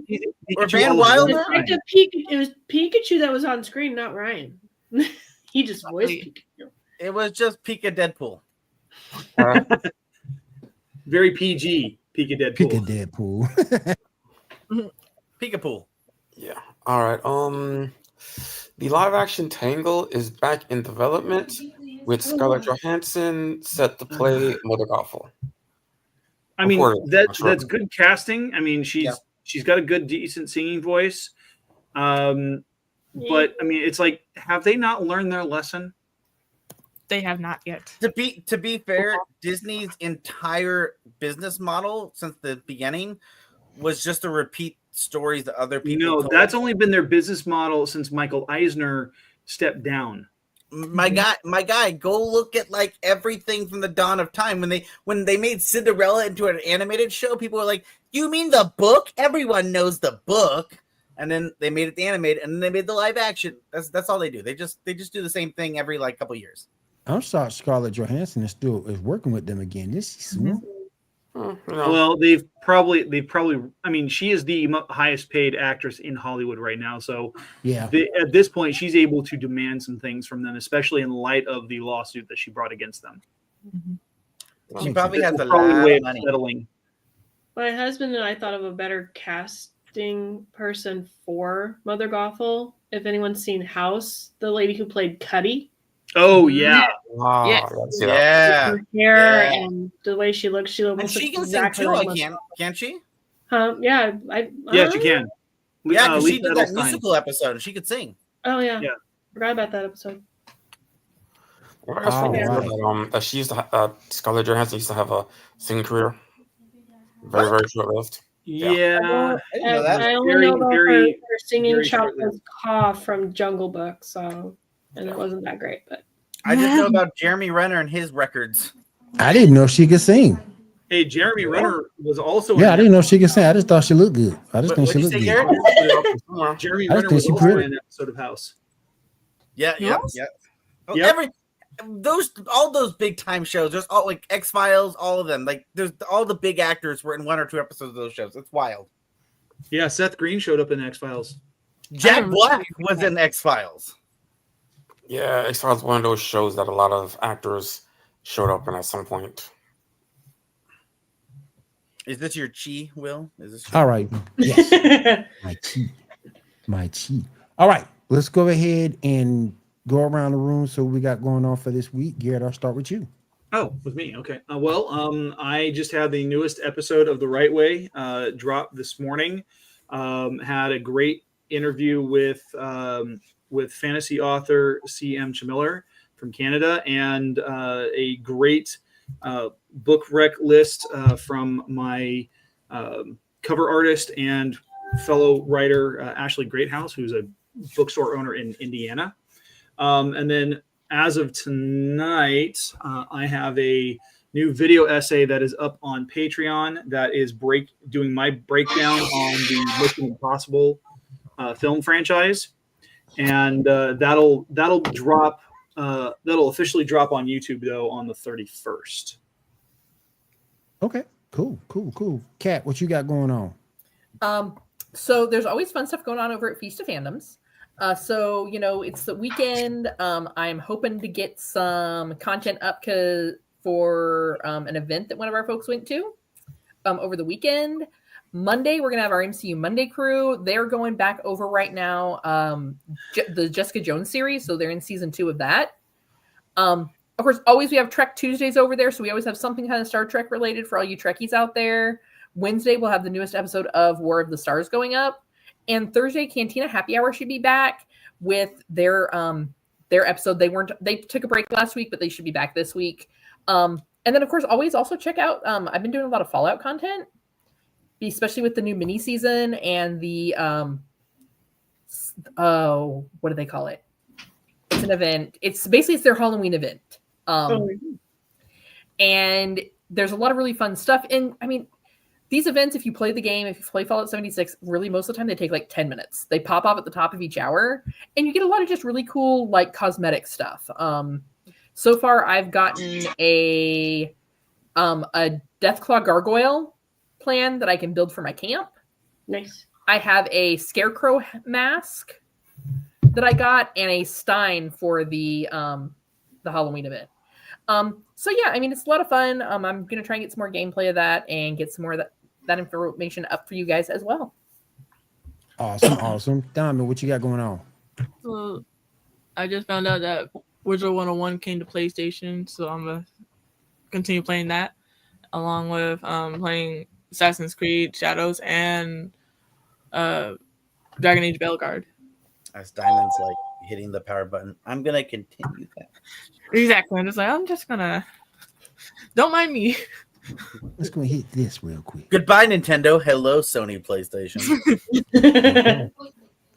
Speaker 3: Or
Speaker 4: Pikachu
Speaker 3: Van
Speaker 4: all the
Speaker 3: Wilder?
Speaker 4: time.
Speaker 5: It was Pikachu that was on screen, not Ryan. He just voiced Pikachu.
Speaker 3: It was just Pika Deadpool.
Speaker 4: Very PG. Pika Deadpool.
Speaker 2: Pick a Deadpool.
Speaker 3: Pikapool.
Speaker 6: Yeah. All right. The live action Tangle is back in development with Scarlett Johansson set to play Mother Gothel.
Speaker 4: I mean,
Speaker 6: Sure.
Speaker 4: that's good casting. I mean, she's got a good, decent singing voice. But I mean, it's like, have they not learned their lesson?
Speaker 8: They have not yet.
Speaker 3: To be fair, Disney's entire business model since the beginning was just to repeat stories that other people
Speaker 4: No,
Speaker 3: told.
Speaker 4: that's only been their business model since Michael Eisner stepped down.
Speaker 3: My guy, go look at like everything from the dawn of time when they made Cinderella into an animated show. People were like, "You mean the book? Everyone knows the book." And then they made it the animated, and then they made the live action. That's all they do. They just do the same thing every like couple years.
Speaker 2: I'm shocked Scarlett Johansson is working with them again. This is smooth.
Speaker 4: Well, they've probably. I mean, she is the highest paid actress in Hollywood right now. So
Speaker 2: Yeah.
Speaker 4: at this point, she's able to demand some things from them, especially in light of the lawsuit that she brought against them.
Speaker 3: She probably has a
Speaker 4: Probably
Speaker 3: lot
Speaker 4: way
Speaker 3: of
Speaker 4: of
Speaker 3: money.
Speaker 4: settling.
Speaker 5: My husband and I thought of a better casting person for Mother Gothel. If anyone's seen House, the lady who played Cuddy,
Speaker 4: Oh yeah,
Speaker 6: Wow.
Speaker 8: Yes.
Speaker 3: Yeah,
Speaker 5: her hair
Speaker 3: Yeah.
Speaker 5: and the way she looks, she
Speaker 3: and
Speaker 5: looks
Speaker 3: she can
Speaker 5: exactly
Speaker 3: sing too.
Speaker 5: like
Speaker 3: Can't she?
Speaker 5: Yeah,
Speaker 4: yeah, she can.
Speaker 3: Yeah, because she
Speaker 4: Lisa
Speaker 3: did that
Speaker 4: Edelstein.
Speaker 3: musical episode, and she could sing.
Speaker 5: Oh yeah.
Speaker 4: Yeah.
Speaker 5: Forgot about that episode.
Speaker 6: I just
Speaker 2: All
Speaker 6: remember
Speaker 2: right.
Speaker 6: that she used to Scarlett Johansson used to have a singing career. Very, very short lived.
Speaker 4: Yeah,
Speaker 3: I didn't know that.
Speaker 5: I only
Speaker 4: Very,
Speaker 5: know about
Speaker 4: very-
Speaker 5: her singing
Speaker 4: very
Speaker 5: Chopper's
Speaker 4: short-lived.
Speaker 5: cough from Jungle Book, so and it wasn't that great, but
Speaker 3: I just know about Jeremy Renner and his records.
Speaker 2: I didn't know she could sing.
Speaker 4: Hey, Jeremy Renner was also.
Speaker 2: Yeah, I didn't know she could sing. I just thought she looked good. I just think she
Speaker 3: What'd you
Speaker 2: looked
Speaker 3: say,
Speaker 2: good.
Speaker 3: Garrett?
Speaker 4: Jeremy
Speaker 2: I just
Speaker 4: Renner
Speaker 2: think
Speaker 4: was
Speaker 2: she
Speaker 4: also
Speaker 2: pretty.
Speaker 4: in an episode of House.
Speaker 3: Yeah.
Speaker 8: Yes?
Speaker 3: Oh,
Speaker 4: Yep.
Speaker 3: all those big time shows. There's all like X Files, all of them. Like there's all the big actors were in 1 or 2 episodes of those shows. It's wild.
Speaker 4: Yeah, Seth Green showed up in X Files.
Speaker 3: Jack Black was in X Files.
Speaker 6: Yeah, X-Files is one of those shows that a lot of actors showed up in at some point.
Speaker 3: Is this your chi, Will? Is this
Speaker 2: All right. Yes. My chi. All right. Let's go ahead and go around the room. So we got going on for this week. Garrett, I'll start with you.
Speaker 4: Oh, with me. Okay. I just had the newest episode of The Right Way drop this morning. Had a great interview with fantasy author C.M. Chamiller from Canada, and a great book rec list from my cover artist and fellow writer Ashley Greathouse, who's a bookstore owner in Indiana. And then as of tonight, I have a new video essay that is up on Patreon that is doing my breakdown on the Mission Impossible film franchise, and that'll drop. That'll officially drop on YouTube though on the 31st.
Speaker 2: Okay, cool. Kat, what you got going on?
Speaker 7: So there's always fun stuff going on over at Feast of Fandoms. So, it's the weekend. I'm hoping to get some content up for an event that one of our folks went to over the weekend. Monday, we're going to have our MCU Monday crew. They're going back over right now the Jessica Jones series. So they're in season 2 of that. Of course, always we have Trek Tuesdays over there. So we always have something kind of Star Trek related for all you Trekkies out there. Wednesday, we'll have the newest episode of War of the Stars going up. And Thursday, Cantina Happy Hour should be back with their episode. They took a break last week, but they should be back this week. And then, of course, always also check out. I've been doing a lot of Fallout content, especially with the new mini season and the what do they call it? It's an event. It's their Halloween event. And there's a lot of really fun stuff. And I mean, these events, if you play the game, if you play Fallout 76, really most of the time they take like 10 minutes. They pop off at the top of each hour, and you get a lot of just really cool like cosmetic stuff. So far, I've gotten a Deathclaw Gargoyle plan that I can build for my camp.
Speaker 5: Nice.
Speaker 7: I have a Scarecrow mask that I got, and a Stein for the Halloween event. So yeah, I mean, it's a lot of fun. I'm going to try and get some more gameplay of that and get some more of that information up for you guys as well.
Speaker 2: Awesome. Diamond, what you got going on?
Speaker 8: Well, I just found out that Wizard 101 came to PlayStation, so I'm going to continue playing that, along with playing Assassin's Creed Shadows and Dragon Age Veilguard.
Speaker 3: As Diamond's like hitting the power button, I'm going to continue that.
Speaker 8: Exactly. I'm just going to... Don't mind me.
Speaker 2: Let's go hit this real quick.
Speaker 3: Goodbye, Nintendo. Hello, Sony PlayStation.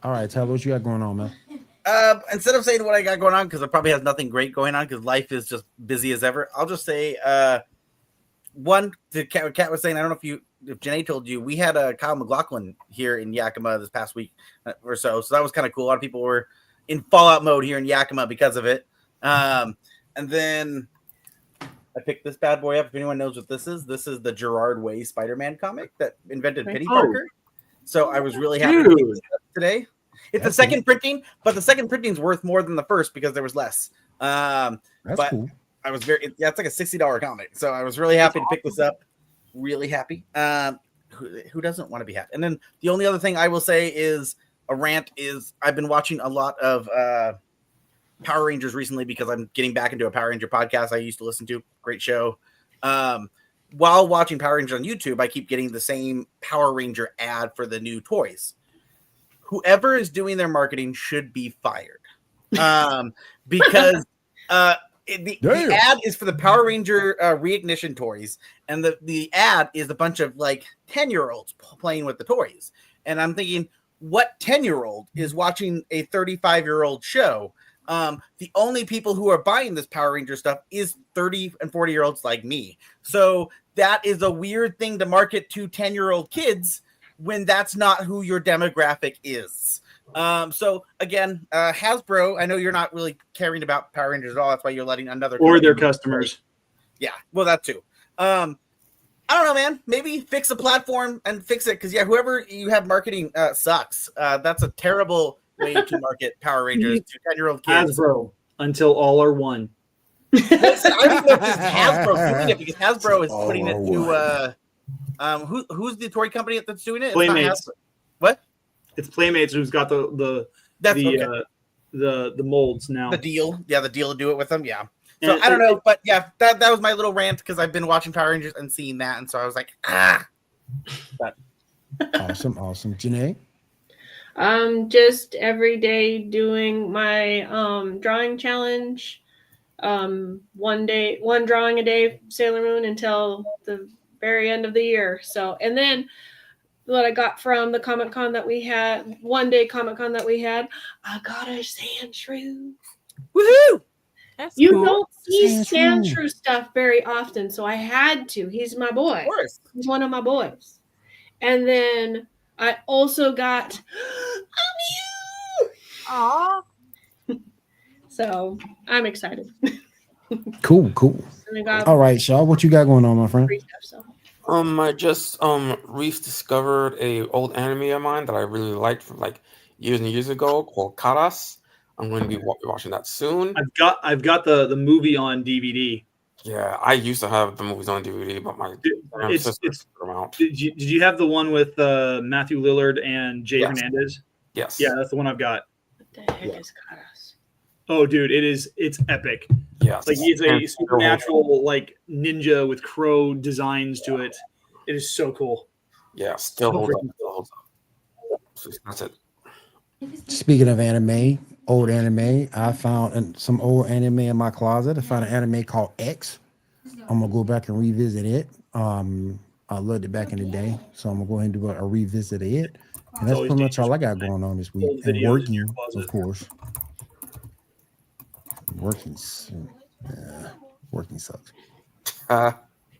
Speaker 2: All right, Tyler, what you got going on, man?
Speaker 3: Instead of saying what I got going on, because it probably has nothing great going on, because life is just busy as ever, I'll just say, one, Kat was saying, I don't know if Janae told you, we had Kyle McLaughlin here in Yakima this past week or so that was kind of cool. A lot of people were in Fallout mode here in Yakima because of it. And then I picked this bad boy up. If anyone knows what this is the Gerard Way Spider-Man comic that invented Penny Parker. So I was really happy to pick this up today. It's the second printing, but the second printing is worth more than the first because there was less.
Speaker 2: That's cool.
Speaker 3: I was it's like a $60 comic. So I was really happy to pick this up. Really happy. Who doesn't want to be happy? And then the only other thing I will say is a rant is I've been watching a lot of Power Rangers recently because I'm getting back into a Power Ranger podcast I used to listen to. Great show. While watching Power Rangers on YouTube, I keep getting the same Power Ranger ad for the new toys. Whoever is doing their marketing should be fired. Because the ad is for the Power Ranger reignition toys, and the ad is a bunch of like 10-year-olds playing with the toys. And I'm thinking, what 10-year-old is watching a 35-year-old show? The only people who are buying this Power Ranger stuff is 30 and 40-year-olds like me. So that is a weird thing to market to 10-year-old kids when that's not who your demographic is. So again, Hasbro, I know you're not really caring about Power Rangers at all. That's why you're letting another
Speaker 4: or their customers.
Speaker 3: Yeah, well, that too. I don't know, man. Maybe fix the platform and fix it because whoever you have marketing sucks. That's a terrible way to market Power Rangers to 10-year-old kids.
Speaker 4: Hasbro until all are one.
Speaker 3: Listen, I don't know if this is Hasbro doing it because Hasbro is putting it to Who's the toy company that's doing it?
Speaker 4: Playmates.
Speaker 3: What?
Speaker 4: It's Playmates who's got the molds now.
Speaker 3: The deal to do it with them. Yeah. So I don't know, but yeah, that was my little rant because I've been watching Power Rangers and seeing that, and so I was like,
Speaker 2: Awesome. Janae?
Speaker 5: Just every day doing my drawing challenge. One drawing a day, Sailor Moon, until the very end of the year. So, and then what I got from the Comic-Con that we had, Comic-Con that we had, I got a sand shrew.
Speaker 3: woohoo!
Speaker 8: That's
Speaker 5: You
Speaker 8: cool.
Speaker 5: don't see
Speaker 2: Sand
Speaker 5: sand
Speaker 2: shrew.
Speaker 5: shrew stuff very often, so I had to. He's my boy.
Speaker 3: Of course.
Speaker 5: He's one of my boys. And then I also got
Speaker 8: Aw.
Speaker 5: so I'm excited.
Speaker 2: Cool.
Speaker 5: And I got
Speaker 2: All right, Shaw, what you got going on, my friend?
Speaker 5: free stuff, so.
Speaker 6: I just rediscovered a old anime of mine that I really liked from like years and years ago called Karas. I'm going to be watching that soon.
Speaker 4: I've got the movie on DVD.
Speaker 6: Yeah, I used to have the movies on DVD, but my sister put them out.
Speaker 4: Did you have the one with Matthew Lillard and Jay Hernandez?
Speaker 6: Yes.
Speaker 4: Yeah, that's the one I've got.
Speaker 5: What the heck is Karas?
Speaker 4: Oh, dude, it's epic.
Speaker 6: Yes.
Speaker 4: Like he's a
Speaker 6: And
Speaker 4: supernatural like ninja with crow designs to it. It is so cool.
Speaker 6: Yeah, still holds up. So that's it.
Speaker 2: Speaking of anime, old anime, I found some old anime in my closet. I found an anime called X. I'm gonna go back and revisit it. I loved it back in the day, so I'm gonna go ahead and do a revisit of it. And that's pretty much all I got going on this week. And working, of course. Working sucks. But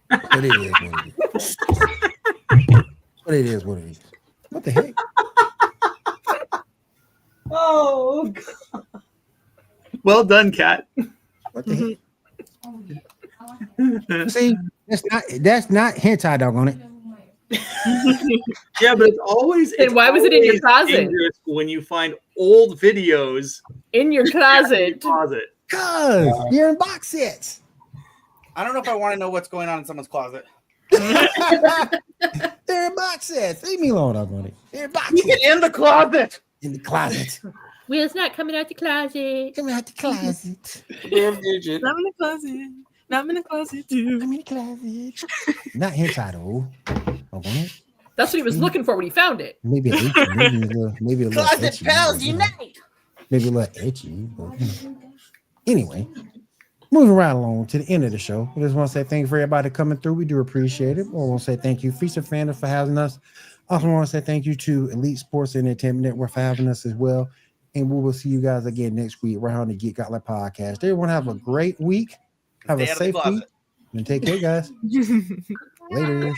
Speaker 2: it is what it is. But it is what it is. What the heck?
Speaker 4: Oh, God. Well done, Kat.
Speaker 2: What the heck? See, that's not hentai dog on it.
Speaker 4: Yeah, but it's always.
Speaker 7: Then why was it in your closet?
Speaker 4: dangerous when you find old videos
Speaker 7: In your
Speaker 4: in your
Speaker 7: closet.
Speaker 4: closet.
Speaker 2: Cause you're in box sets.
Speaker 3: I don't know if I want to know what's going on in someone's closet.
Speaker 2: They're in box sets. Leave me alone, dog on it. They're in box
Speaker 3: Keep
Speaker 2: sets.
Speaker 3: it in the closet.
Speaker 2: In the closet.
Speaker 7: Will's not coming out the closet.
Speaker 2: Come out the closet.
Speaker 6: Damn digit.
Speaker 8: I'm in the closet. I'm in the closet too.
Speaker 2: I'm in the closet. Not hentai though. Dog on it.
Speaker 7: That's what he was looking for when he found it.
Speaker 2: Maybe a little
Speaker 3: Closet
Speaker 2: etchy,
Speaker 3: pals
Speaker 2: but, you know,
Speaker 3: unite.
Speaker 2: maybe a little etchy. But, you know. Anyway, moving right along to the end of the show. We just want to say thank you for everybody coming through. We do appreciate it. We want to say thank you, Feature Fandom, for having us. Also want to say thank you to Elite Sports Entertainment Network for having us as well. And we will see you guys again next week right on the Geek Gauntlet podcast. Everyone have a great week. Have a
Speaker 3: Stay out of the
Speaker 2: safe
Speaker 3: closet.
Speaker 2: week. And take care, guys. Later.